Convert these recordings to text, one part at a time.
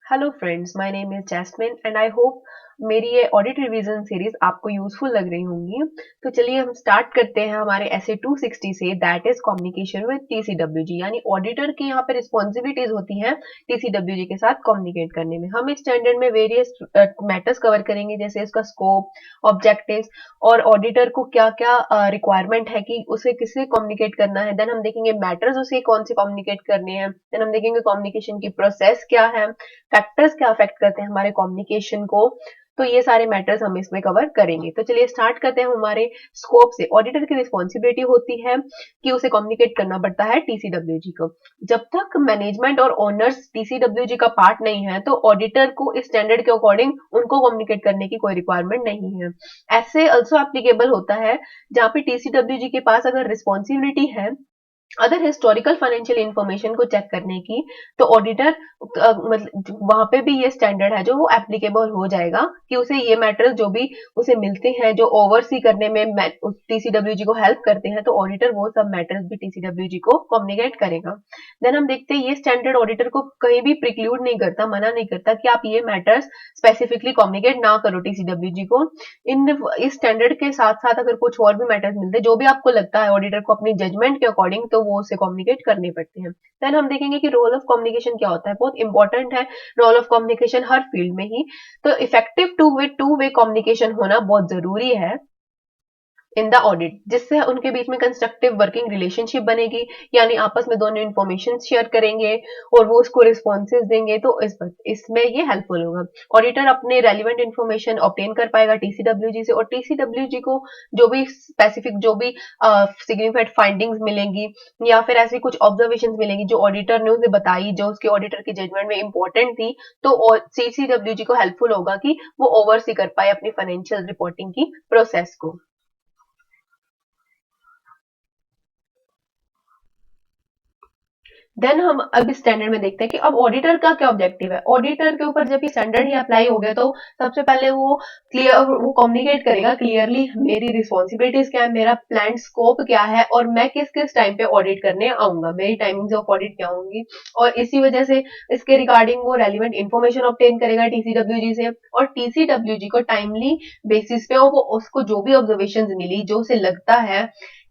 Hello friends, my name is Jasmine and I hope मेरी ये audit revision series आपको useful लग रही होंगी। तो चलिए हम स्टार्ट करते हैं हमारे ऐसे 260 से, that is communication with TCWG. यानी ऑडिटर की यहाँ पे रिस्पॉन्सिबिलिटीज होती हैं टीसीडब्ल्यूजी के साथ कम्युनिकेट करने में। हम इस स्टैंडर्ड में वेरियस मैटर्स कवर करेंगे, जैसे इसका स्कोप, ऑब्जेक्टिव्स और ऑडिटर को क्या क्या रिक्वायरमेंट है कि उसे किससे कम्युनिकेट करना है। देन हम देखेंगे मैटर्स उसे कौन से कम्युनिकेट करने हैं। देन हम देखेंगे कम्युनिकेशन की प्रोसेस क्या है, फैक्टर्स क्या अफेक्ट करते हैं हमारे कम्युनिकेशन को। तो ये सारे मैटर्स हम इसमें कवर करेंगे। तो चलिए स्टार्ट करते हैं हमारे स्कोप से। ऑडिटर की रिस्पॉन्सिबिलिटी होती है कि उसे कम्युनिकेट करना पड़ता है टीसीडब्ल्यूजी को। जब तक मैनेजमेंट और ओनर्स टीसीडब्ल्यूजी का पार्ट नहीं है तो ऑडिटर को इस स्टैंडर्ड के अकॉर्डिंग उनको कम्युनिकेट करने की कोई रिक्वायरमेंट नहीं है। ऐसे ऑल्सो एप्लीकेबल होता है जहाँ पे टीसीडब्ल्यूजी के पास अगर रिस्पॉन्सिबिलिटी है अदर हिस्टोरिकल फाइनेंशियल इंफॉर्मेशन को चेक करने की, तो ऑडिटर मतलब वहां पे भी ये स्टैंडर्ड है जो वो एप्लीकेबल हो जाएगा कि उसे ये मैटर्स जो भी उसे मिलते हैं जो ओवरसी करने में टीसीडब्ल्यूजी को हेल्प करते हैं, तो ऑडिटर वो सब मैटर्स भी टीसीडब्ल्यूजी को कम्युनिकेट करेगा। देन हम देखते हैं ये स्टैंडर्ड ऑडिटर को कहीं भी प्रिक्लूड नहीं करता, मना नहीं करता कि आप ये मैटर्स स्पेसिफिकली कम्युनिकेट ना करो टीसीडब्ल्यूजी को। इस स्टैंडर्ड के साथ साथ अगर कुछ और भी मैटर्स मिलते हैं जो भी आपको लगता है ऑडिटर को अपनी जजमेंट के अकॉर्डिंग, तो वो उसे कम्युनिकेट करने पड़ते हैं। देन हम देखेंगे कि रोल ऑफ कम्युनिकेशन क्या होता है। बहुत इंपॉर्टेंट है रोल ऑफ कम्युनिकेशन हर फील्ड में ही। तो इफेक्टिव टू वे कम्युनिकेशन होना बहुत जरूरी है इन द ऑडिट, जिससे उनके बीच में कंस्ट्रक्टिव वर्किंग रिलेशनशिप बनेगी। यानी आपस में दोनों इन्फॉर्मेशन शेयर करेंगे और वो उसको रिस्पॉन्सेज देंगे, तो इसमें ये हेल्पफुल होगा। ऑडिटर अपने रेलिवेंट इन्फॉर्मेशन ऑब्टेन कर पाएगा टीसीडब्ल्यूजी से, और टीसीडब्ल्यूजी को जो भी स्पेसिफिक जो भी सिग्निफिकेंट फाइंडिंग्स मिलेंगी या फिर ऐसी कुछ ऑब्जर्वेशन मिलेंगी जो ऑडिटर ने उसे बताई, जो उसके ऑडिटर की जजमेंट में इंपॉर्टेंट थी, तो सीसीडब्ल्यूजी को हेल्पफुल होगा कि वो ओवरसी कर पाए अपनी फाइनेंशियल रिपोर्टिंग की प्रोसेस को। देन हम अब इस स्टैंडर्ड में देखते हैं कि अब ऑडिटर का क्या ऑब्जेक्टिव है। ऑडिटर के ऊपर जब ये स्टैंडर्ड ही अप्लाई हो गया, तो सबसे पहले वो कम्युनिकेट करेगा क्लियरली मेरी रिस्पॉन्सिबिलिटीज क्या है, मेरा प्लान स्कोप क्या है, और मैं किस किस टाइम पे ऑडिट करने आऊंगा, मेरी टाइमिंग्स ऑफ ऑडिट क्या होंगी। और इसी वजह से इसके रिगार्डिंग वो रेलिवेंट इन्फॉर्मेशन ऑब्टेन करेगा टीसीडब्ल्यूजी से, और टीसीडब्ल्यूजी को टाइमली बेसिस पे वो उसको जो भी ऑब्जर्वेशन मिली, जो उसे लगता है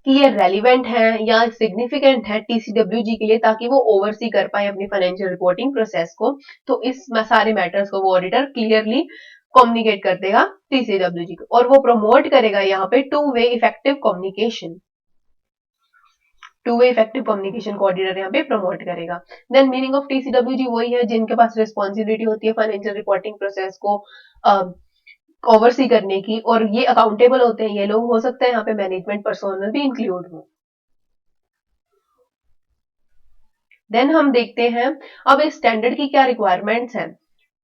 कि ये रेलिवेंट है या सिग्निफिकेंट है टीसीडब्ल्यूजी के लिए, ताकि वो ओवरसी कर पाए अपनी फाइनेंशियल रिपोर्टिंग प्रोसेस को, तो इस सारे मैटर्स को वो ऑडिटर क्लियरली कम्युनिकेट कर देगा टीसीडब्ल्यूजी को, और वो प्रमोट करेगा यहाँ पे टू वे इफेक्टिव कम्युनिकेशन को ऑडिटर यहाँ पे प्रमोट करेगा। देन मीनिंग ऑफ टीसीडब्ल्यूजी वही है जिनके पास रिस्पॉन्सिबिलिटी होती है फाइनेंशियल रिपोर्टिंग प्रोसेस को ओवरसी करने की, और ये अकाउंटेबल होते हैं ये लोग। हो सकता है यहाँ पे मैनेजमेंट पर्सोनल भी इंक्लूड हो। देन हम देखते हैं अब इस स्टैंडर्ड की क्या रिक्वायरमेंट्स हैं।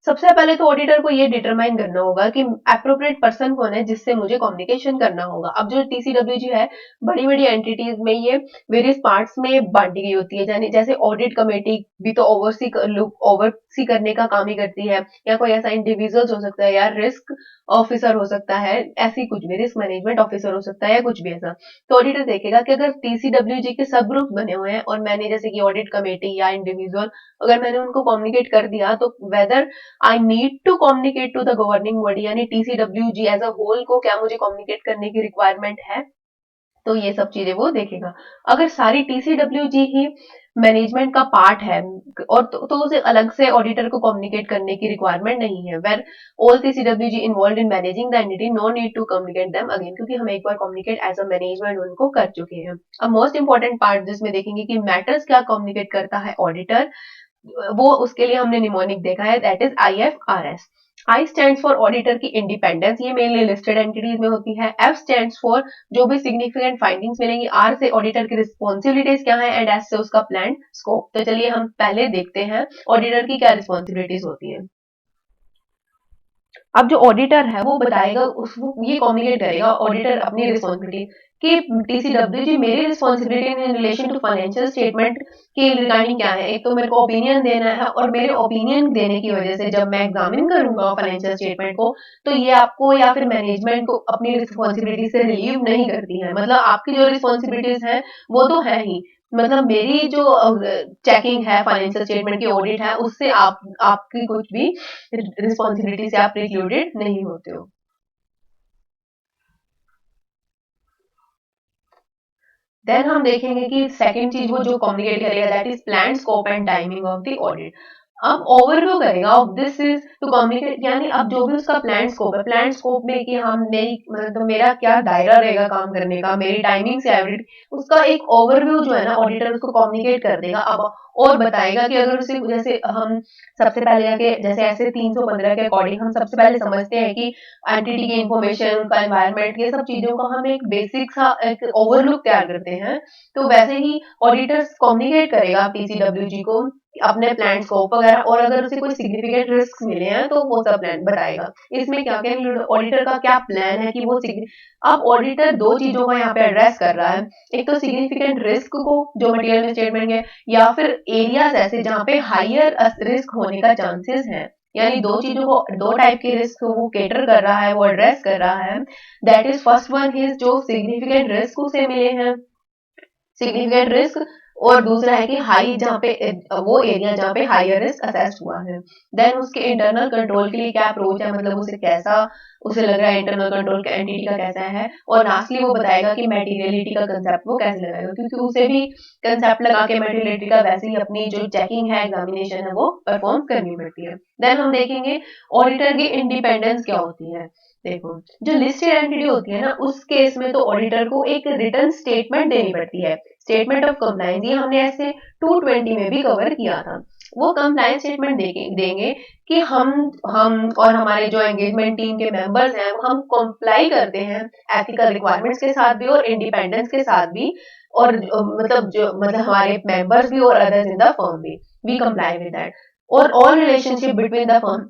सबसे पहले तो ऑडिटर को ये डिटरमाइन करना होगा कि अप्रोप्रिएट पर्सन कौन है जिससे मुझे कम्युनिकेशन करना होगा। अब जो टीसीडब्ल्यूजी है, बड़ी बड़ी एंटिटीज में ये वेरियस पार्ट्स में बांटी गई होती है। यानी जैसे ऑडिट कमेटी भी तो ओवरसी करने का काम ही करती है, या कोई ऐसा इंडिविजुअल्स हो सकता है, या रिस्क ऑफिसर हो सकता है, ऐसी कुछ भी रिस्क मैनेजमेंट ऑफिसर हो सकता है, या कुछ भी ऐसा। तो ऑडिटर देखेगा कि अगर टीसीडब्ल्यूजी के सब ग्रुप बने हुए हैं और मैंने जैसे कि ऑडिट कमेटी या इंडिविजुअल, अगर मैंने उनको कम्युनिकेट कर दिया, तो whether I need to communicate to the governing body, यानी टीसीडब्ल्यूजी एज अ होल को क्या मुझे कम्युनिकेट करने की रिक्वायरमेंट है। तो ये सब चीजें वो देखेगा। अगर सारी टीसीडब्ल्यूजी ही मैनेजमेंट का पार्ट है, और तो उसे अलग से ऑडिटर को कम्युनिकेट करने की रिक्वायरमेंट नहीं है। Where all TCWG involve in managing the entity, no need to communicate them again, क्योंकि हम एक बार कम्युनिकेट एज अ मैनेजमेंट उनको कर चुके हैं। अब मोस्ट इंपॉर्टेंट पार्ट जिसमें देखेंगे कि मैटर्स क्या कम्युनिकेट करता है ऑडिटर, वो उसके लिए हमने निमोनिक देखा है, that is IFRS। I stands for auditor की इंडिपेंडेंस, ये मेनली लिस्टेड एंटिटीज में होती है। एफ स्टैंड्स फॉर जो भी सिग्निफिकेंट फाइंडिंग्स मिलेंगी। आर से ऑडिटर की रिस्पॉन्सिबिलिटीज क्या है, एंड एस से उसका प्लान स्कोप। तो चलिए हम पहले देखते हैं ऑडिटर की क्या रिस्पॉन्सिबिलिटीज होती है। अब जो ऑडिटर है वो बताएगा, उसको ये कम्युनिकेट करेगा ऑडिटर अपनी रिस्पॉन्सिबिलिटी कि टीसीडब्ल्यूजी मेरी responsibility in relation to financial statement के रिगार्डिंग क्या है। एक तो मेरे को ओपिनियन देना है, और मेरे ओपिनियन देने की वजह से जब मैं एग्जामिन करूंगा फाइनेंशियल स्टेटमेंट को, तो ये आपको या फिर मैनेजमेंट को अपनी रिस्पॉन्सिबिलिटी से रिलीव नहीं करती है। मतलब आपकी जो रिस्पॉन्सिबिलिटीज हैं वो तो है ही, मतलब मेरी जो चेकिंग है, फाइनेंशियल स्टेटमेंट की ऑडिट है, उससे आपकी कुछ भी रिस्पॉन्सिबिलिटी से आप प्रिक्लूडेड नहीं होते हो। देन हम देखेंगे कि सेकंड चीज वो जो कम्युनिकेट करेगा that is plan scope and timing of the audit. अब ओवरव्यू करेगा of this is to communicate, यानी अब जो भी उसका प्लान स्कोप है, प्लान स्कोप में कि हम मेरी मतलब मेरा क्या दायरा रहेगा काम करने का, मेरी टाइमिंग से एवरीथिंग, उसका एक ओवरव्यू जो है ना ऑडिटर उसको कम्युनिकेट कर देगा। अब और बताएगा कि अगर उसे जैसे हम सबसे पहले जाके जैसे ऐसे 315 के अकॉर्डिंग हम सबसे पहले समझते हैं कि एंटिटी की इंफॉर्मेशन, उनका एनवायरनमेंट, ये सब चीजों का हम एक बेसिक सा एक ओवरलुक तैयार करते हैं। तो वैसे ही ऑडिटर्स कम्युनिकेट करेगा पीसीडब्ल्यूजी को अपने प्लान स्कोप वगैरह, और अगर उसे कोई सिग्निफिकेंट रिस्क मिले हैं तो वो सब प्लान बताएगा। इसमें क्या क्या ऑडिटर का क्या प्लान है कि वो अब ऑडिटर दो चीजों का यहाँ पे एड्रेस कर रहा है। एक तो सिग्निफिकेंट रिस्क को जो मटेरियल स्टेटमेंट है, या फिर एरियाज ऐसे जहाँ पे हायर रिस्क होने का चांसेस है, यानी दो चीजों को, दो टाइप के रिस्क को वो केटर कर रहा है, वो एड्रेस कर रहा है। That is first one is जो सिग्निफिकेंट रिस्क उसे मिले हैं, सिग्निफिकेंट रिस्क, और दूसरा है कि हाई जहाँ पे वो एरिया जहाँ पे हायर रिस्क असेस हुआ है। देन उसके इंटरनल कंट्रोल के लिए क्या अप्रोच है, मतलब उसे कैसा उसे लग रहा है इंटरनल कंट्रोल का एंटिटी का कैसा है, और लास्टली वो बताएगा कि मेटीरियलिटी का कंसेप्ट वो कैसे लगाएगा, क्योंकि उसे भी कंसेप्ट लगा के मेटीरियलिटी का वैसे ही अपनी जो चेकिंग है, एग्जामिनेशन है, वो परफॉर्म करनी पड़ती है। देन हम देखेंगे ऑडिटर की इंडिपेंडेंस क्या होती है। देखो, जो लिस्टेड एंटिटी होती है ना, उस केस में तो ऑडिटर को एक रिटर्न स्टेटमेंट देनी पड़ती है, स्टेटमेंट ऑफ कंप्लायंस। ये हमने ऐसे 220 में भी कवर किया था। वो कंप्लायंस स्टेटमेंट देंगे कि हम और हमारे जो एंगेजमेंट टीम के मेंबर्स हैं, हम कंप्लाई करते हैं एथिकल रिक्वायरमेंट्स के साथ भी और इंडिपेंडेंस के साथ भी, और मतलब हमारे मेंबर्स भी और अदर्स इन द फर्म भी, वी कंप्लाई विद दैट, और all relationship between the firm.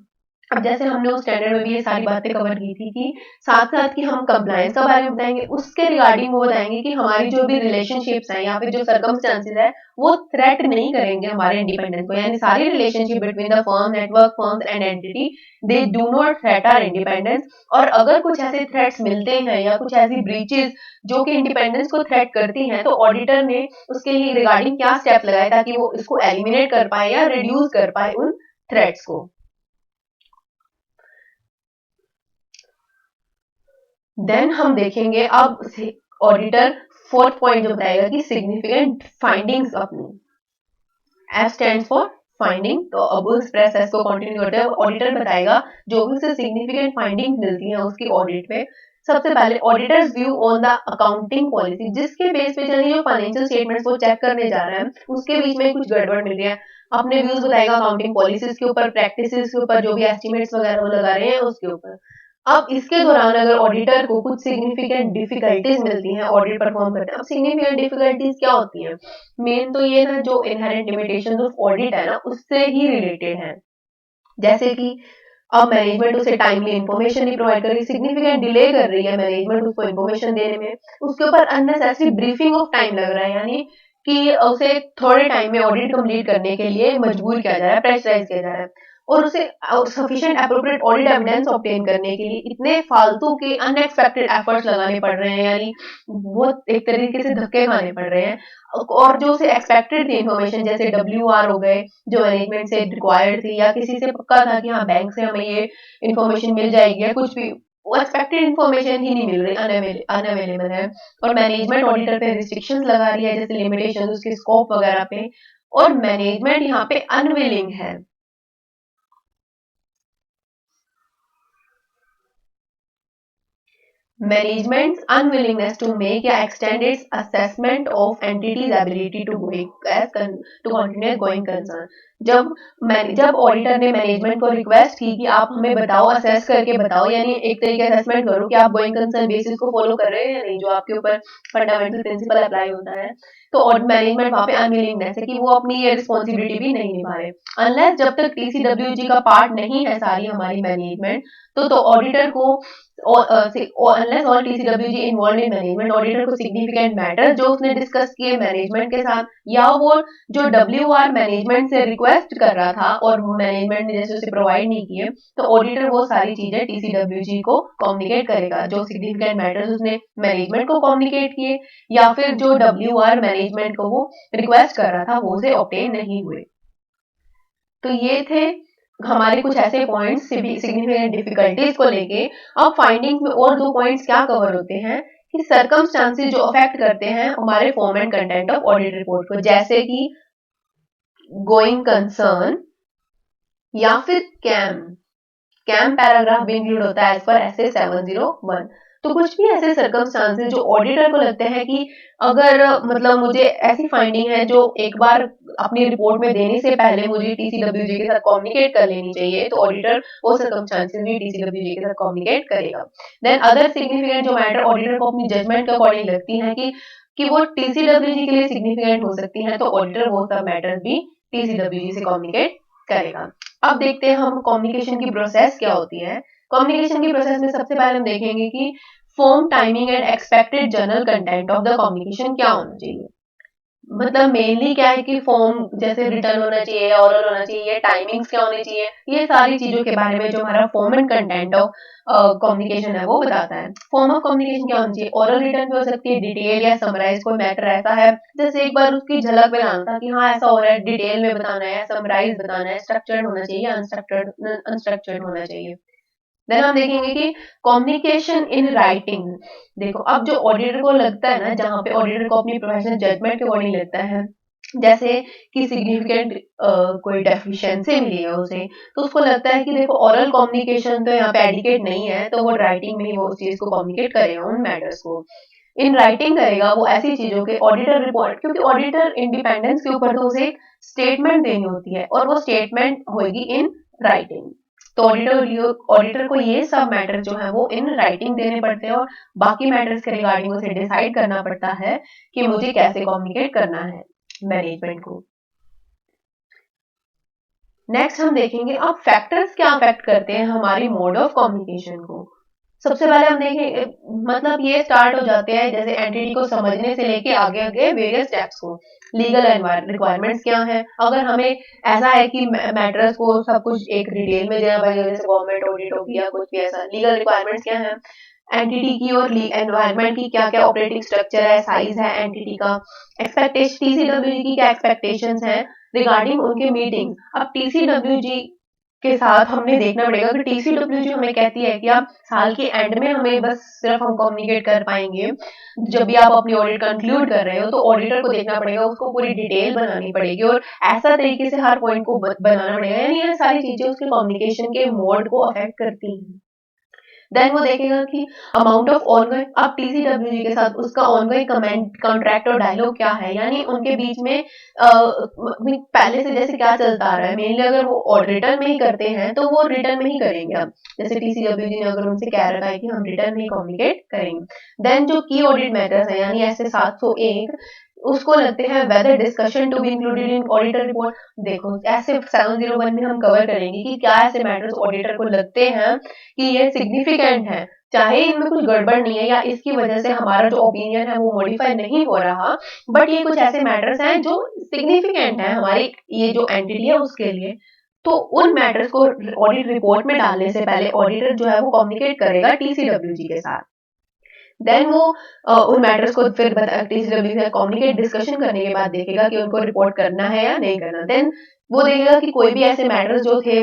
अब जैसे हमने उस स्टैंडर्ड में भी ये सारी बातें कवर की थी कि साथ-साथ कि हम कंप्लायंस के बारे में बताएँगे, उसके रिगार्डिंग वो बताएँगे कि हमारी जो भी रिलेशनशिप्स हैं या फिर जो सर्कमस्टेंसेस है, वो थ्रेट नहीं करेंगे हमारे इंडिपेंडेंस को, यानी सारी relationship between the firm, network firms and entity, they do not threat our independence. और अगर कुछ ऐसे थ्रेट्स मिलते हैं या कुछ ऐसी ब्रीचेस जो कि इंडिपेंडेंस को थ्रेट करती हैं, तो ऑडिटर ने उसके लिए रिगार्डिंग क्या स्टेप लगाए ताकि वो इसको एलिमिनेट कर पाए या रिड्यूस कर पाए उन थ्रेट्स को। देन हम देखेंगे अब ऑडिटर फोर्थ पॉइंट जो बताएगा कि सिग्निफिकेंट फाइंडिंग्स अपनी, एफ स्टैंड्स फॉर फाइंडिंग। तो अब उस प्रोसेस को कंटिन्यू करते हैं, ऑडिटर बताएगा जो भी उसे सिग्निफिकेंट फाइंडिंग मिलती है उसकी ऑडिट में। सबसे पहले auditors view on the accounting policy, जिसके बेस पे चलिए जो फाइनेंशियल स्टेटमेंट्स वो चेक करने जा रहे हैं उसके बीच में कुछ गड़बड़ मिल रही है, अपने व्यूज बताएगा अकाउंटिंग पॉलिसीज के ऊपर, प्रैक्टिसेस के ऊपर, जो भी एस्टिमेट्स वगैरह वो लगा रहे हैं उसके ऊपर। अब इसके दौरान अगर ऑडिटर को कुछ सिग्निफिकेंट डिफिकल्टीज मिलती हैं ऑडिट परफॉर्म करते हैं, अब सिग्निफिकेंट डिफिकल्टीज क्या होती हैं, मेन तो ये ना जो इनहेरेंट लिमिटेशंस ऑफ ऑडिट है ना उससे ही रिलेटेड है। जैसे कि अब मैनेजमेंट उसे टाइमली इन्फॉर्मेशन नहीं प्रोवाइड कर रही, सिग्निफिकेंट डिले कर रही है मैनेजमेंट उसको इन्फॉर्मेशन देने में, उसके ऊपर अननेसेसरी ब्रीफिंग ऑफ टाइम लग रहा है, यानी कि उसे थोड़े टाइम में ऑडिट कंप्लीट करने के लिए मजबूर किया जा रहा है, प्रेशराइज किया जा रहा है, और उसे sufficient appropriate audit evidence obtain करने के लिए इतने फालतू के अनएक्सपेक्टेड एफर्ट्स लगाने पड़ रहे हैं, यानी बहुत एक तरीके से धक्के खाने पड़ रहे हैं। और जो उसे एक्सपेक्टेड थी इन्फॉर्मेशन, जैसे डब्ल्यूआर हो गए जो मैनेजमेंट से रिक्वायर्ड थी, या किसी से पक्का था कि हाँ बैंक से हमें ये इन्फॉर्मेशन मिल जाएगी या कुछ भी, वो एक्सपेक्टेड इन्फॉर्मेशन ही नहीं मिल रही, अनअवेलेबल है। और मैनेजमेंट ऑडिटर पे रिस्ट्रिक्शंस लगा रही है, जैसे लिमिटेशन उसके स्कोप वगैरह पे, और मैनेजमेंट यहाँ पे अनविलिंग है। Management's unwillingness to make या extend its assessment of entity's ability to going as to continue going concern। जब ऑडिटर ने मैनेजमेंट को रिक्वेस्ट की कि आप हमें बताओ, असेस करके बताओ, यानी एक तरीके से असेसमेंट करो कि आप गोइंग कंसर्न बेसिस को फॉलो कर रहे हैं या नहीं, जो आपके ऊपर फंडामेंटल प्रिंसिपल अप्लाई होता है, तो मैनेजमेंट वहाँ पे अनविलिंगनेस है कि वो अपनी ये रिस्पॉन्सिबिलिटी भी नहीं निभा रहे। अनलेस जब तक टीसीडब्ल्यूजी का पार्ट नहीं है सारी हमारी मैनेजमेंट, तो ऑडिटर को, unless all TCWG involved in management, auditor को सिग्निफिकेंट मैटर जो उसने डिस्कस किए मैनेजमेंट के साथ, या वो जो WR मैनेजमेंट से रिक्वेस्ट रिक्वेस्ट कर रहा था और मैनेजमेंट ने जैसे उसे प्रोवाइड नहीं किए, तो ऑडिटर वो सारी चीजें टीसीडब्ल्यूजी को कम्युनिकेट करेगा, जो सिग्निफिकेंट मैटर्स उसने मैनेजमेंट को कम्युनिकेट किए या फिर जो WR मैनेजमेंट को वो रिक्वेस्ट कर रहा था वो उसे ऑब्टेन नहीं हुए। तो ये थे हमारे कुछ ऐसे पॉइंट्स सिग्निफिकेंट डिफिकल्टीज को लेके। अब फाइंडिंग्स में और 2 पॉइंट्स क्या कवर होते हैं कि सर्कमस्टांसेस जो अफेक्ट करते हैं हमारे form and content of audit report को, जैसे कि गोइंग कंसर्न या फिर कैम पैराग्राफ भी इंक्लूड होता है एज पर एसए 701। तो कुछ भी ऐसे सर्कमस्टांसेस जो ऑडिटर को लगते हैं कि अगर मतलब मुझे ऐसी फाइंडिंग है जो एक बार अपनी रिपोर्ट में देने से पहले मुझे टीसीडब्ल्यूजी के साथ कम्युनिकेट कर लेनी चाहिए, तो ऑडिटर वो सर्कमस्टांसेस भी टीसीडब्ल्यूजी के साथ कम्युनिकेट करेगा। देन अदर सिग्निफिकेंट जो मैटर ऑडिटर को अपनी जजमेंट के अकॉर्डिंग लगती है कि वो टीसीडब्ल्यूजी के लिए सिग्निफिकेंट हो सकती है, तो ऑडिटर वो सब मैटर भी टीसीडब्ल्यूजी से कम्युनिकेट करेगा। अब देखते हैं हम कम्युनिकेशन की प्रोसेस क्या होती है। कम्युनिकेशन की प्रोसेस में सबसे पहले हम देखेंगे कि form, timing and expected general content of the communication क्या होना चाहिए। मतलब मेनली क्या है कि फॉर्म जैसे रिटर्न होना चाहिए, ऑरल होना चाहिए, टाइमिंग्स क्या होनी चाहिए, ये सारी चीजों के बारे में जो हमारा form and content of communication है वो बताता है। फॉर्म ऑफ कम्युनिकेशन क्या होना चाहिए, ऑरल रिटर्न भी हो सकती है, डिटेल या समराइज कोई मैटर ऐसा है जैसे एक बार उसकी झलक बनाना था कि हाँ ऐसा हो रहा है, डिटेल में बताना है, समराइज बताना है, स्ट्रक्चर्ड होना चाहिए, अनस्ट्रक्चर्ड होना चाहिए। देन हम देखेंगे कि कम्युनिकेशन इन राइटिंग। देखो अब जो ऑडिटर को लगता है ना, जहाँ पे ऑडिटर को अपनी प्रोफेशनल जजमेंट के अकॉर्डिंग लगता है, जैसे कि सिग्निफिकेंट कोई डेफिशिएंसी मिली है उसे, तो उसको लगता है कि देखो ओरल कम्युनिकेशन तो यहाँ पे एडिकेट नहीं है, तो वो राइटिंग में ही वो उस चीज को कम्युनिकेट करेगा, उन मैटर्स को इन राइटिंग करेगा वो ऐसी चीजों के ऑडिटर रिपोर्ट, क्योंकि ऑडिटर इंडिपेंडेंस के ऊपर तो उसे एक स्टेटमेंट देनी होती है और वो स्टेटमेंट होगी इन राइटिंग। तो ऑडिटर को ये सब मैटर जो है वो इन राइटिंग देने पड़ते हैं और बाकी मैटर्स के रिगार्डिंग उसे डिसाइड करना पड़ता है कि मुझे कैसे कम्युनिकेट करना है मैनेजमेंट को। नेक्स्ट हम देखेंगे अब फैक्टर्स क्या अफेक्ट करते हैं हमारी मोड ऑफ कम्युनिकेशन को। सबसे पहले हम देखेंगे, मतलब ये स्टार्ट हो जाते हैं जैसे एंटिटी को समझने से लेके आगे आगे वेरियस स्टेप्स को। लीगल रिक्वायरमेंट्स क्या है, अगर हमें ऐसा है कि मैटर्स को सब कुछ एक डिटेल में देना पड़ेगा, जैसे गवर्नमेंट ऑडिट हो गया कुछ भी ऐसा, लीगल रिक्वायरमेंट्स क्या है, एंटिटी की और एनवायरनमेंट की क्या क्या ऑपरेटिंग स्ट्रक्चर है, साइज है एंटिटी का, एक्सपेक्टेशन टीसीडब्ल्यूजी की क्या एक्सपेक्टेशंस हैं रिगार्डिंग उनके मीटिंग। अब टीसीडब्ल्यूजी के साथ हमने देखना पड़ेगा कि टीसीडब्ल्यूजी हमें कहती है कि आप साल के एंड में हमें बस सिर्फ हम कम्युनिकेट कर पाएंगे, जब भी आप अपनी ऑडिट कंक्लूड कर रहे हो तो ऑडिटर को देखना पड़ेगा, उसको पूरी डिटेल बनानी पड़ेगी और ऐसा तरीके से हर पॉइंट को बनाना पड़ेगा, यानी ये सारी चीजें उसके कम्युनिकेशन के मोड को अफेक्ट करती हैं। देन वो देखेगा कि अमाउंट ऑफ ऑनगोइंग, अब टीसीडब्ल्यूजी के साथ उसका ऑनगोइंग कमेंट कॉन्ट्रैक्ट और डायलॉग क्या है, यानी उनके बीच में पहले से जैसे क्या चलता आ रहा है। मेनली अगर वो रिटर्न में ही करते हैं तो वो रिटर्न में ही करेंगे। अब जैसे टीसीडब्ल्यूजी ने अगर उनसे कह रखा है कि हम रिटर्न में ही कम्युनिकेट करेंगे। देन जो की ऑडिट मैटर्स है यानी ऐसे 701 उसको लगते हैं whether discussion to be included in auditor report. देखो ऐसे 701 में हम कवर करेंगे कि क्या ऐसे मैटर्स ऑडिटर को लगते हैं कि ये सिग्निफिकेंट है, चाहे इनमें कुछ गड़बड़ नहीं है या इसकी वजह से हमारा जो ओपिनियन है वो मॉडिफाई नहीं हो रहा, बट ये कुछ ऐसे मैटर्स हैं जो सिग्निफिकेंट है हमारी ये जो एंटिटी है उसके लिए। तो उन मैटर्स को ऑडिट रिपोर्ट में डालने से पहले ऑडिटर जो है वो कम्युनिकेट करेगा टीसीडब्ल्यूजी के साथ। देन वो उन मैटर्स को फिर टीसीडब्ल्यूजी से कम्युनिकेट डिस्कशन करने के बाद देखेगा कि उनको रिपोर्ट करना है या नहीं करना। देन वो देखेगा कि कोई भी ऐसे मैटर्स जो थे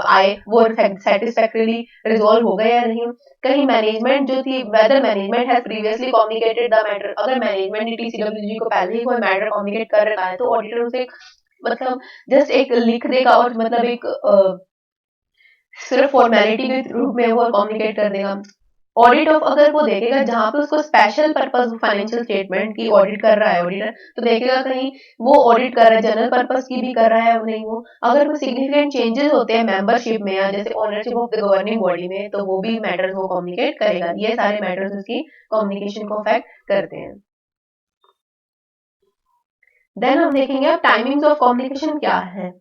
आए वो सेटिस्फैक्टरीली रिजॉल्व हो गए या नहीं। कहीं मैनेजमेंट जो थी, whether management has previously communicated the matter, अगर मैनेजमेंट ने टीसीडब्ल्यूजी को पहले ही कोई मैटर कम्युनिकेट कर रखा है तो ऑडिटर उसे मतलब जस्ट एक लिख देगा और मतलब एक सिर्फ फॉर्मेलिटी के रूप में वो कम्युनिकेट कर देगा। ऑडिट ऑफ अगर वो देखेगा जहाँ पे उसको स्पेशल पर्पस फाइनेंशियल स्टेटमेंट की ऑडिट कर रहा है ऑडिटर, तो देखेगा कहीं वो ऑडिट कर रहा है जनरल पर्पस की भी कर रहा है नहीं वो। अगर कोई सिग्निफिकेंट चेंजेस होते हैं मेंबरशिप में या जैसे ownership of the governing body में, तो वो भी मैटर्स वो कम्युनिकेट करेगा। ये सारे मैटर्स उसकी कम्युनिकेशन को अफेक्ट करते हैं। देन हम देखेंगे अब टाइमिंग्स ऑफ कम्युनिकेशन क्या है।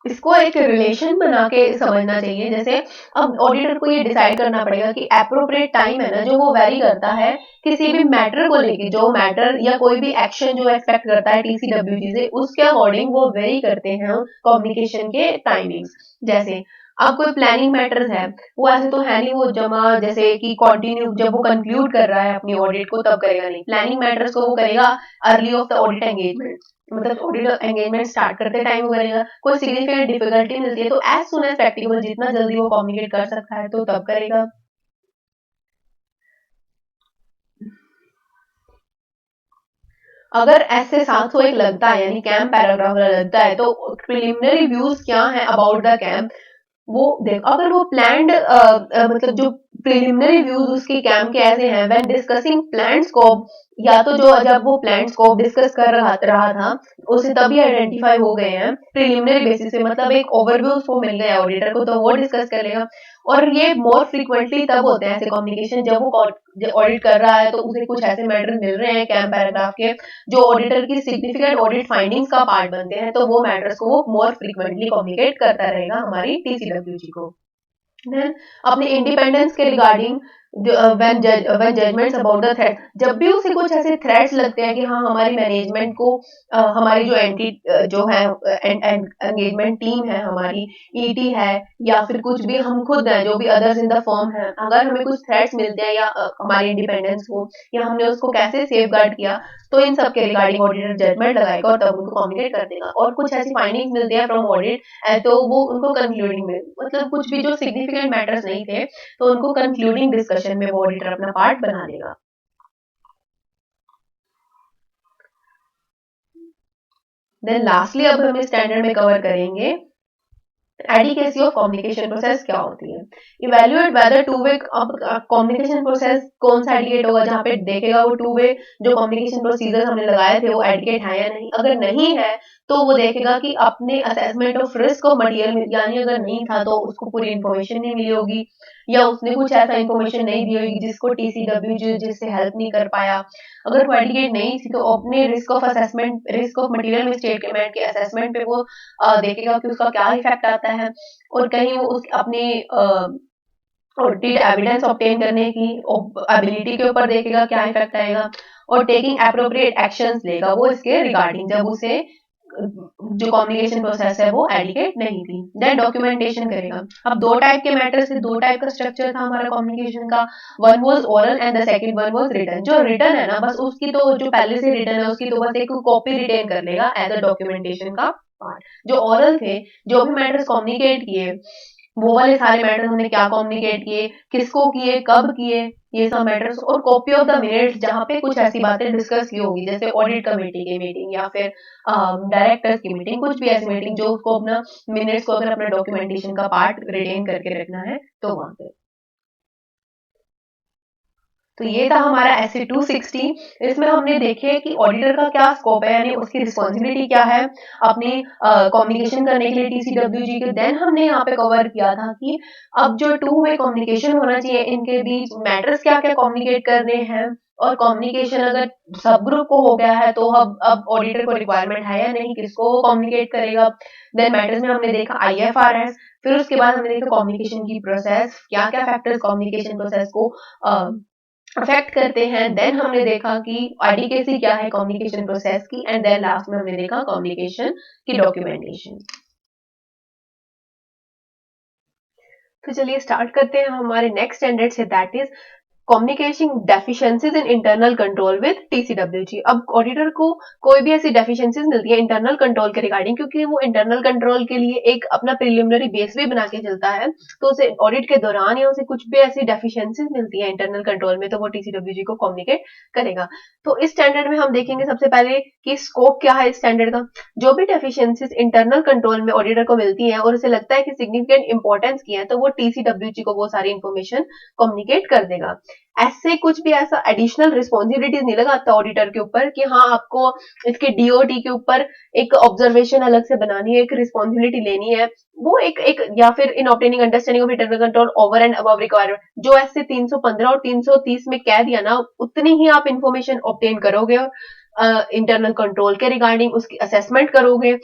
इसको एक रिलेशन बना के समझना चाहिए। जैसे अब ऑडिटर को ये डिसाइड करना पड़ेगा कि एप्रोप्रिएट टाइम है ना जो वो वेरी करता है किसी भी मैटर को लेके, जो मैटर या कोई भी एक्शन जो एक्सपेक्ट करता है टीसीडब्ल्यूजी से, उसके अकॉर्डिंग वो वेरी करते हैं कम्युनिकेशन के टाइमिंग्स। जैसे अब कोई प्लानिंग मैटर्स है, वो ऐसे तो है नहीं वो जमा जैसे कि कंटिन्यू जब वो कंक्लूड कर रहा है अपनी ऑडिट को तब करेगा, नहीं, प्लानिंग मैटर्स को वो करेगा early of the audit engagement, मतलब ऑडिट एंगेजमेंट स्टार्ट करते टाइम वो करेगा। कोई सिग्निफिकेंट डिफिकल्टी मिलती है तो एज सुन एज प्रैक्टिकल, जितना जल्दी वो कम्युनिकेट कर सकता है तो तब करेगा। अगर ऐसे 701 लगता है यानी कैंप पैराग्राफ लगता है तो प्रिलिमिनरी व्यूज क्या है अबाउट द कैंप, वो देख, अगर वो प्लान्ड मतलब जो प्रिलिमिनरी व्यूज उसकी कैंप के ऐसे हैं व्हेन डिस्कसिंग प्लान स्कोप, या तो जो जब वो प्लान स्कोप डिस्कस कर रहा था उसे तभी आइडेंटिफाई हो गए हैं प्रिलिमिनरी बेसिस पे, मतलब एक ओवरव्यू उसको मिल गया ऑडिटर को तो वो डिस्कस कर लेगा। और ये मोर फ्रीक्वेंटली तब होते हैं ऐसे कम्युनिकेशन जब वो ऑडिट कर रहा है तो उसे कुछ ऐसे मैटर मिल रहे हैं कैंप पैराग्राफ के जो ऑडिटर की सिग्निफिकेंट ऑडिट फाइंडिंग्स का पार्ट बनते हैं, तो वो मैटर्स को वो मोर फ्रीक्वेंटली कम्युनिकेट करता रहेगा हमारी टीसीडब्ल्यूजी को। देन अपने इंडिपेंडेंस के regarding when judgments about the threat, जब भी उसे कुछ ऐसे थ्रेट्स लगते हैं कि हाँ हमारी मैनेजमेंट को हमारी जो जो है एंगेजमेंट टीम है हमारी, ईटी है या फिर कुछ भी हम खुद हैं जो भी अदर्स इन द फर्म है, अगर हमें कुछ थ्रेट्स मिलते हैं या हमारी इंडिपेंडेंस को या हमने उसको कैसे सेफ गार्ड किया, तो इन सब के रिगार्डिंग ऑडिटर जजमेंट लगाएगा और तब उनको कम्युनिकेट कर देगा। और कुछ ऐसी फाइंडिंग्स मिलती है फ्रॉम ऑडिट तो वो उनको कंक्लूडिंग में, मतलब कुछ भी जो सिग्निफिकेंट मैटर्स नहीं थे तो उनको कंक्लूडिंग डिस्कशन में वो ऑडिटर अपना पार्ट बना लेगा। देन लास्टली अब हम स्टैंडर्ड में कवर करेंगे एडिकेसी ऑफ कम्युनिकेशन प्रोसेस क्या होती है। इवेल्युएट वेदर टू वे, अब कम्युनिकेशन प्रोसेस कौन सा एडिकेट होगा, जहाँ पे देखेगा वो टू वे जो कम्युनिकेशन प्रोसीजर हमने लगाए थे वो एडिकेट है या नहीं। अगर नहीं है तो वो देखेगा कि अपने assessment of risk of material, यानी अगर नहीं था तो उसको पूरी इन्फॉर्मेशन नहीं मिली होगी या उसने कुछ ऐसा इन्फॉर्मेशन नहीं दी होगी जिसको टीसीडब्ल्यू जिससे हेल्प नहीं कर पाया। अगर वो एडिकेट नहीं थी तो अपने risk of assessment, risk of material में स्टेटमेंट के असेसमेंट पे वो देखेगा कि उसका क्या इफेक्ट आता है, और कहीं वो उस अपनी ऑडिटेड एविडेंस ऑब्टेन करने की एबिलिटी के ऊपर देखेगा क्या इफेक्ट आएगा, और टेकिंग अप्रोप्रिएट एक्शंस लेगा वो इसके रिगार्डिंग जब उसे जो कम्युनिकेशन प्रोसेस है वो एडिकेट नहीं थी। देन डॉक्यूमेंटेशन करेगा। अब दो टाइप के मैटर से दो टाइप का स्ट्रक्चर था हमारा कम्युनिकेशन का, one was oral and the second one was written. जो रिटन है ना बस उसकी तो जो पहले से रिटन है उसकी तो बस एक कॉपी रिटेन कर लेगा एज अ डॉक्यूमेंटेशन का पार्ट। जो ओरल थे, जो भी मैटर्स कम्युनिकेट किए वो वाले सारे मैटर हमने क्या कम्युनिकेट किए, किसको किए, कब किए, ये सब मैटर्स, और कॉपी ऑफ द मिनट्स जहाँ पे कुछ ऐसी बातें डिस्कस की होगी जैसे ऑडिट कमेटी की मीटिंग या फिर डायरेक्टर्स की मीटिंग, कुछ भी ऐसी मीटिंग जो उसको अपना मिनट्स को अगर अपना डॉक्यूमेंटेशन का पार्ट रिटेन करके रखना है तो वहां पे। तो ये था हमारा एसए 260। इसमें हमने देखे कि ऑडिटर का क्या स्कोप है, यानी उसकी रिस्पॉन्सिबिलिटी क्या है अपनी कम्युनिकेशन करने के लिए टीसीडब्ल्यूजी के। देन हमने यहाँ पे कवर किया था कि अब जो टू वे कम्युनिकेशन होना चाहिए इनके बीच मैटर्स क्या क्या कम्युनिकेट करने हैं, और कम्युनिकेशन अगर सब ग्रुप को हो गया है तो अब ऑडिटर को रिक्वायरमेंट है या नहीं, किसको वो कम्युनिकेट करेगा। देन मैटर्स में हमने देखा आईएफआरएस, फिर उसके बाद हमने देखा कम्युनिकेशन की प्रोसेस, क्या क्या फैक्टर्स कम्युनिकेशन प्रोसेस को अफेक्ट करते हैं। देन हमने देखा कि एडिकेसी क्या है कम्युनिकेशन प्रोसेस की, एंड देन लास्ट में हमने देखा कम्युनिकेशन की डॉक्यूमेंटेशन। तो चलिए स्टार्ट करते हैं हमारे नेक्स्ट स्टैंडर्ड से, that is communication deficiencies in internal control with TCWG. अब ऑडिटर को कोई भी ऐसी डेफिशिएंसीज मिलती है इंटरनल कंट्रोल के रिगार्डिंग, क्योंकि वो इंटरनल कंट्रोल के लिए एक अपना प्रिलिमिनरी बेस भी बना के चलता है, तो उसे ऑडिट के दौरान या उसे कुछ भी ऐसी डेफिशिएंसीज मिलती है इंटरनल कंट्रोल में तो वो टीसीडब्ल्यूजी को कम्युनिकेट करेगा। तो इस स्टैंडर्ड में हम देखेंगे सबसे पहले कि स्कोप क्या है इस स्टैंडर्ड का। जो भी डेफिशिएंसीज इंटरनल कंट्रोल में ऑडिटर को मिलती है और उसे लगता है कि सिग्निफिकेंट इंपॉर्टेंस की है तो वो टीसीडब्ल्यूजी को वो सारी इंफॉर्मेशन कम्युनिकेट कर देगा। ऐसे कुछ भी ऐसा एडिशनल रिस्पॉन्सिबिलिटीज नहीं लगाता ऑडिटर के ऊपर कि हाँ आपको इसके डीओटी के ऊपर एक ऑब्जर्वेशन अलग से बनानी है, एक रिस्पॉन्सिबिलिटी लेनी है, वो एक या फिर in obtaining understanding of internal control over and above requirement, जो ऐसे 315 और 330 में कह दिया ना उतनी ही आप इंफॉर्मेशन ऑब्टेन करोगे इंटरनल कंट्रोल के रिगार्डिंग, उसकी असेसमेंट करोगे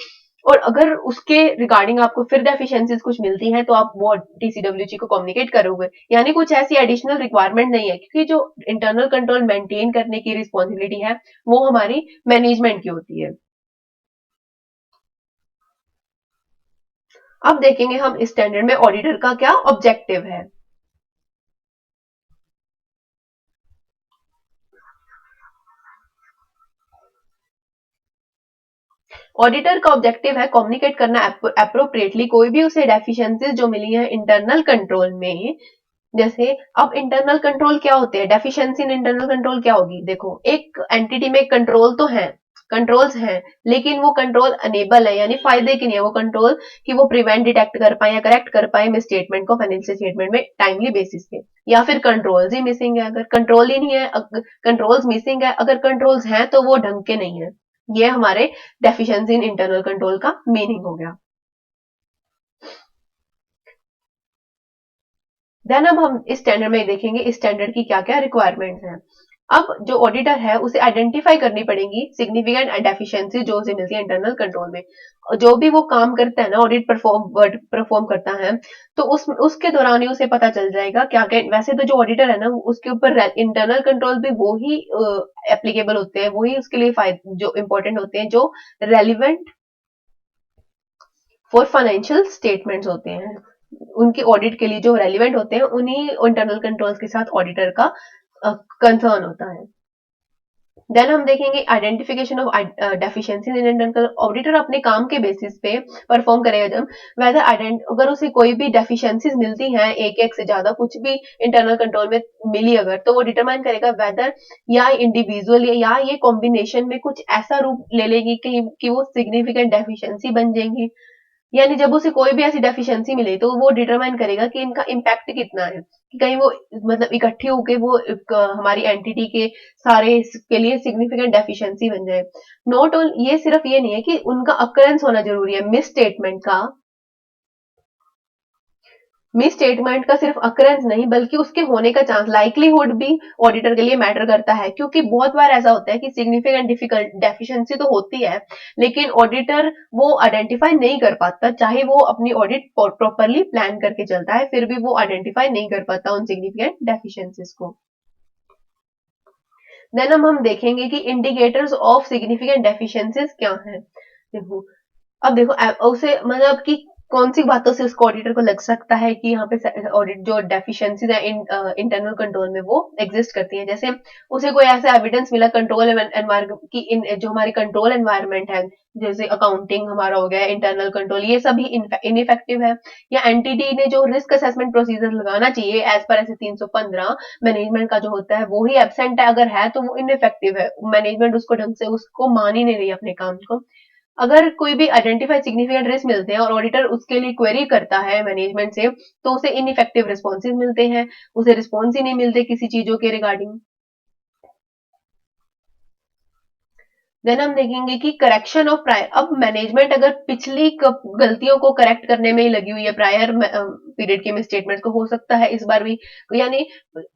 और अगर उसके रिगार्डिंग आपको फिर डेफिशिएंसीज कुछ मिलती हैं तो आप वो टीसीडब्ल्यूजी को कम्युनिकेट करोगे। यानी कुछ ऐसी एडिशनल रिक्वायरमेंट नहीं है, क्योंकि जो इंटरनल कंट्रोल मेंटेन करने की रिस्पॉन्सिबिलिटी है वो हमारी मैनेजमेंट की होती है। अब देखेंगे हम इस स्टैंडर्ड में ऑडिटर का क्या ऑब्जेक्टिव है। ऑडिटर का ऑब्जेक्टिव है कम्युनिकेट करना अप्रोप्रिएटली कोई भी उसे डेफिशिएंसीज जो मिली है इंटरनल कंट्रोल में। जैसे अब इंटरनल कंट्रोल क्या होते हैं, डेफिशिएंसी इन इंटरनल कंट्रोल क्या होगी। देखो, एक एंटिटी में कंट्रोल तो है, कंट्रोल्स हैं, लेकिन वो कंट्रोल अनेबल है यानी फायदे की नहीं है वो कंट्रोल कि वो प्रिवेंट डिटेक्ट कर पाए या करेक्ट कर पाए मिसस्टेटमेंट को फाइनेंशियल स्टेटमेंट में टाइमली बेसिस पे, या फिर कंट्रोल्स ही मिसिंग है। अगर कंट्रोल ही नहीं है, कंट्रोल्स मिसिंग है, अगर कंट्रोल्स हैं तो वो ढंग के नहीं है। ये हमारे डेफिशिएंसी इन इंटरनल कंट्रोल का मीनिंग हो गया। देन अब हम इस स्टैंडर्ड में देखेंगे इस स्टैंडर्ड की क्या क्या रिक्वायरमेंट्स हैं। अब जो ऑडिटर है उसे आइडेंटिफाई करनी पड़ेगी सिग्निफिकेंट डेफिशिएंसी जो उसे मिलती है इंटरनल कंट्रोल में। जो भी वो काम करता है ना, ऑडिट परफॉर्म करता है, तो उसके दौरान ही उसे पता चल जाएगा क्या क्या। वैसे तो जो ऑडिटर है ना उसके ऊपर इंटरनल कंट्रोल भी वो ही एप्लीकेबल होते हैं, वही उसके लिए जो इंपॉर्टेंट होते हैं, जो रेलिवेंट फॉर फाइनेंशियल स्टेटमेंट्स होते हैं। उनके ऑडिट के लिए जो रेलिवेंट होते हैं उन्हीं इंटरनल कंट्रोल्स के साथ ऑडिटर का कंसर्न होता है। देन हम देखेंगे identification of deficiency in internal. Auditor अपने काम के बेसिस पे परफॉर्म करेगा जब वेदर अगर उसे कोई भी डेफिशिएंसीज मिलती हैं, एक से ज्यादा कुछ भी इंटरनल कंट्रोल में मिली अगर, तो वो डिटरमाइन करेगा वेदर या इंडिविजुअल या ये कॉम्बिनेशन में कुछ ऐसा रूप ले लेगी कि वो सिग्निफिकेंट डेफिशिएंसी बन जाएंगी। यानी जब उसे कोई भी ऐसी डेफिशिएंसी मिले तो वो डिटरमाइन करेगा कि इनका इम्पैक्ट कितना है, कि कहीं वो मतलब इकट्ठी होके वो हमारी एंटिटी के सारे के लिए सिग्निफिकेंट डेफिशिएंसी बन जाए। नॉट ओन ये सिर्फ ये नहीं है कि उनका अकरेंस होना जरूरी है, मिस स्टेटमेंट का, मिस स्टेटमेंट का सिर्फ अकरेंस नहीं बल्कि उसके होने का चांस, लाइकलीहुड भी ऑडिटर के लिए मैटर करता है। क्योंकि बहुत बार ऐसा होता है कि सिग्निफिकेंट डिफिकल्ट डेफिशिएंसी तो होती है, लेकिन ऑडिटर वो आइडेंटिफाई नहीं कर पाता, चाहे वो अपनी ऑडिट प्रॉपरली प्लान करके चलता है फिर भी वो आइडेंटिफाई नहीं कर पाता उन सिग्निफिकेंट डेफिशिएंसीज को। देन हम देखेंगे कि इंडिकेटर्स ऑफ सिग्निफिकेंट डेफिशिएंसीज क्या है। देखो, अब देखो उसे मतलब कि कौन सी बातों से उसको ऑडिटर को लग सकता है कि यहाँ पे ऑडिट जो डेफिशिएंसीज है इंटरनल कंट्रोल में वो एग्जिस्ट करती हैं। जैसे उसे कोई ऐसा एविडेंस मिला कंट्रोल एनवायरमेंट की, इन जो हमारी कंट्रोल एनवायरमेंट है, जैसे अकाउंटिंग हमारा हो गया, इंटरनल कंट्रोल, ये सभी इनइफेक्टिव है, या एनटीडी ने जो रिस्क असेसमेंट प्रोसीजर लगाना चाहिए एज पर ऐसे 315 मैनेजमेंट का जो होता है वो ही एब्सेंट है, अगर है तो वो इनइफेक्टिव है, मैनेजमेंट उसको ढंग से उसको मान ही नहीं रही अपने काम को। अगर कोई भी आइडेंटिफाइड सिग्निफिकेंट रिस्क मिलते हैं और ऑडिटर उसके लिए क्वेरी करता है मैनेजमेंट से, तो उसे इनइफेक्टिव रिस्पॉन्सेज मिलते हैं, उसे रिस्पॉन्स ही नहीं मिलते किसी चीजों के रिगार्डिंग। देन हम देखेंगे कि करेक्शन ऑफ प्रायर। अब मैनेजमेंट अगर पिछली गलतियों को करेक्ट करने में ही लगी हुई है, प्रायर पीरियड के मिसस्टेटमेंट्स को, हो सकता है इस बार भी, यानी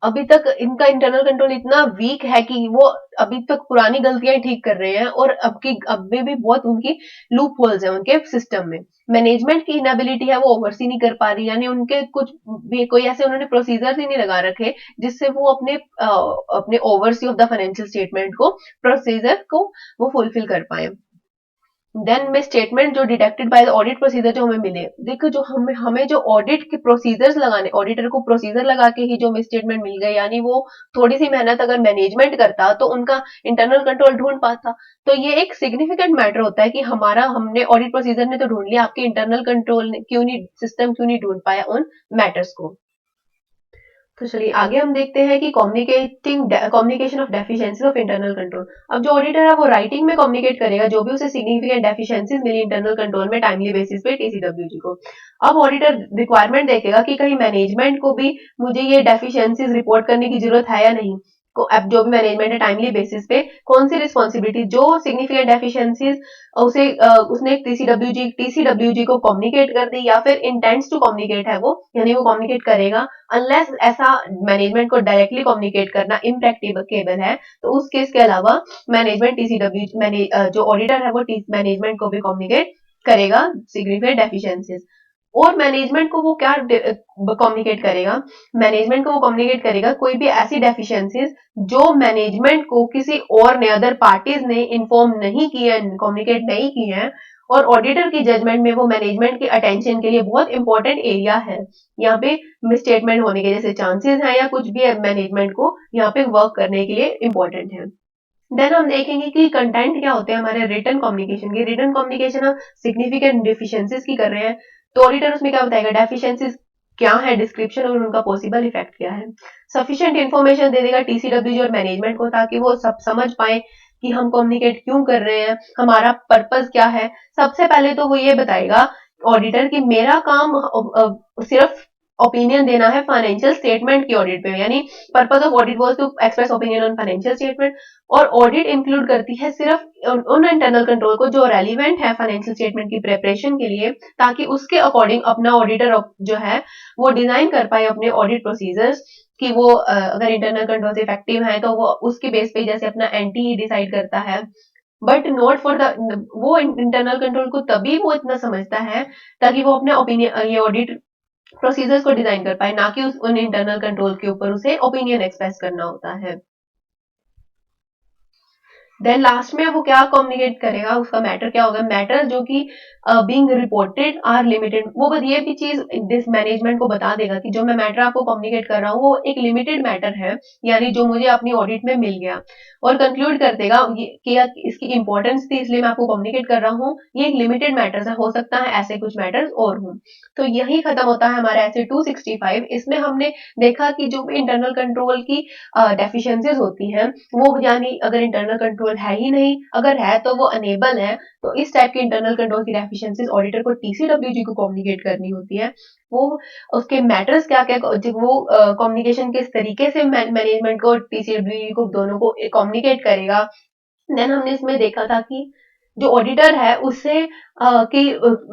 अभी तक इनका इंटरनल कंट्रोल इतना वीक है कि वो अभी तक पुरानी गलतियां ठीक कर रहे हैं और अब में भी बहुत उनकी लूप होल्स है उनके सिस्टम में। मैनेजमेंट की इनएबिलिटी है वो ओवरसी नहीं कर पा रही, यानी उनके कुछ भी कोई ऐसे उन्होंने प्रोसीजर्स ही नहीं लगा रखे जिससे वो अपने oversee of the financial statement को, प्रोसीजर को वो फुलफिल कर पाए। देन में स्टेटमेंट जो detected by the audit procedure जो हमें मिले, देखो जो हमें हमें जो ऑडिट के प्रोसीजर्स लगाने, ऑडिटर को प्रोसीजर लगा के ही जो मिस स्टेटमेंट मिल गए, यानी वो थोड़ी सी मेहनत अगर मैनेजमेंट करता तो उनका इंटरनल कंट्रोल ढूंढ पाता। तो ये एक सिग्निफिकेंट मैटर होता है कि हमारा हमने ऑडिट प्रोसीजर ने तो ढूंढ लिया, आपके इंटरनल कंट्रोल ने क्यों नहीं, सिस्टम क्यों नहीं ढूंढ पाया उन मैटर्स को। तो चलिए आगे हम देखते हैं कि communication of deficiencies of internal control. अब जो ऑडिटर है वो राइटिंग में कम्युनिकेट करेगा जो भी उसे सिग्निफिकेंट डेफिशिएंसीज मिली इंटरनल कंट्रोल में टाइमली बेसिस पे टीसीडब्ल्यूजी को। अब ऑडिटर रिक्वायरमेंट देखेगा कि कहीं मैनेजमेंट को भी मुझे ये डेफिशिएंसीज रिपोर्ट करने की जरूरत है या नहीं। को अब जो भी मैनेजमेंट है टाइमली बेसिस पे कौन सी रिस्पॉन्सिबिलिटी जो सिग्निफिकेंट डेफिशिएंसीज उसने टीसीडब्ल्यूजी को कम्युनिकेट कर दी या फिर इंटेंट्स टू कम्युनिकेट है वो, यानी वो कम्युनिकेट करेगा। अनलेस ऐसा मैनेजमेंट को डायरेक्टली कम्युनिकेट करना इम्प्रैक्टिकेबल है तो उस केस के अलावा मैनेजमेंट जो ऑडिटर है वो मैनेजमेंट को भी कम्युनिकेट करेगा सिग्निफिकेंट डेफिशिएंसीज। और मैनेजमेंट को वो क्या कम्युनिकेट करेगा, मैनेजमेंट को वो कम्युनिकेट करेगा कोई भी ऐसी डेफिशिएंसीज जो मैनेजमेंट को किसी और ने, अदर पार्टीज ने इन्फॉर्म नहीं की है, कम्युनिकेट नहीं की है, और ऑडिटर की जजमेंट में वो मैनेजमेंट के अटेंशन के लिए बहुत इंपॉर्टेंट एरिया है। यहाँ पे मिसस्टेटमेंट होने के जैसे चांसेस हैं या कुछ भी है, मैनेजमेंट को यहाँ पे वर्क करने के लिए इंपॉर्टेंट है। देन हम देखेंगे कि कंटेंट क्या होते हैं हमारे रिटर्न कम्युनिकेशन के। रिटर्न कम्युनिकेशन हम सिग्निफिकेंट डेफिशिएंसीज की कर रहे हैं, तो ऑडिटर उसमें क्या बताएगा, डेफिशिएंसीज क्या है, डिस्क्रिप्शन और उनका पॉसिबल इफेक्ट क्या है। सफिशिएंट इन्फॉर्मेशन दे देगा टीसीडब्ल्यूजी और मैनेजमेंट को, ताकि वो सब समझ पाए कि हम कम्युनिकेट क्यों कर रहे हैं, हमारा पर्पस क्या है। सबसे पहले तो वो ये बताएगा ऑडिटर कि मेरा काम सिर्फ ओपिनियन देना है फाइनेंशियल स्टेटमेंट की ऑडिट पे, यानी purpose of audit was to express opinion on financial statement. और ऑडिट इंक्लूड करती है सिर्फ उन इंटरनल कंट्रोल को जो रेलिवेंट है फाइनेंशियल स्टेटमेंट की प्रिपरेशन के लिए, ताकि उसके अकॉर्डिंग अपना ऑडिटर जो है वो डिजाइन कर पाए अपने ऑडिट प्रोसीजर्स, कि वो अगर इंटरनल कंट्रोल इफेक्टिव है तो वो उसके बेस पे जैसे अपना एंटी डिसाइड करता है। बट नॉट फॉर द, वो इंटरनल कंट्रोल को तभी वो इतना समझता है ताकि वो अपने ओपिनियन, ये ऑडिट प्रोसीजर्स को डिजाइन कर पाए, ना कि उन इंटरनल कंट्रोल के ऊपर उसे ओपिनियन एक्सप्रेस करना होता है। देन लास्ट में वो क्या कम्युनिकेट करेगा, उसका मैटर क्या होगा, मैटर जो कि बीइंग रिपोर्टेड आर लिमिटेड। वो बस ये भी चीज दिस मैनेजमेंट को बता देगा कि जो मैं मैटर आपको कम्युनिकेट कर रहा हूँ वो एक लिमिटेड मैटर है, यानी जो मुझे अपनी ऑडिट में मिल गया। और कंक्लूड कर देगा कि इसकी इंपॉर्टेंस थी इसलिए मैं आपको कम्युनिकेट कर रहा हूँ, ये एक लिमिटेड मैटर्स है, हो सकता है ऐसे कुछ मैटर्स और हों। तो यही खत्म होता है हमारा ऐसे 265। इसमें हमने देखा कि जो भी इंटरनल कंट्रोल की डेफिशिएंसीज होती हैं, वो यानी अगर इंटरनल कंट्रोल है ही नहीं, अगर है तो वो अनेबल है, तो इस टाइप के इंटरनल कंट्रोल की डेफिशिएंसीज ऑडिटर को टीसीडब्ल्यूजी को कम्युनिकेट करनी होती है। वो उसके मैटर्स क्या क्या, वो कम्युनिकेशन किस तरीके से मैनेजमेंट को टीसीडब्ल्यूजी को दोनों को कम्युनिकेट करेगा। देन हमने इसमें देखा था कि जो ऑडिटर है उससे कि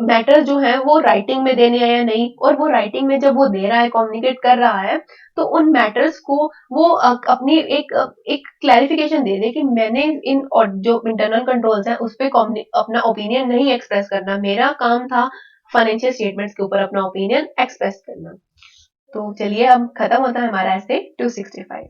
मैटर जो है वो राइटिंग में देने हैं या नहीं, और वो राइटिंग में जब वो दे रहा है, कम्युनिकेट कर रहा है, तो उन मैटर्स को वो अपनी एक क्लैरिफिकेशन दे दे कि मैंने इन और जो इंटरनल कंट्रोल्स हैं उस पे अपना ओपिनियन नहीं एक्सप्रेस करना, मेरा काम था फाइनेंशियल स्टेटमेंट्स के ऊपर अपना ओपिनियन एक्सप्रेस करना। तो चलिए अब खत्म होता है हमारा ऐसे 265।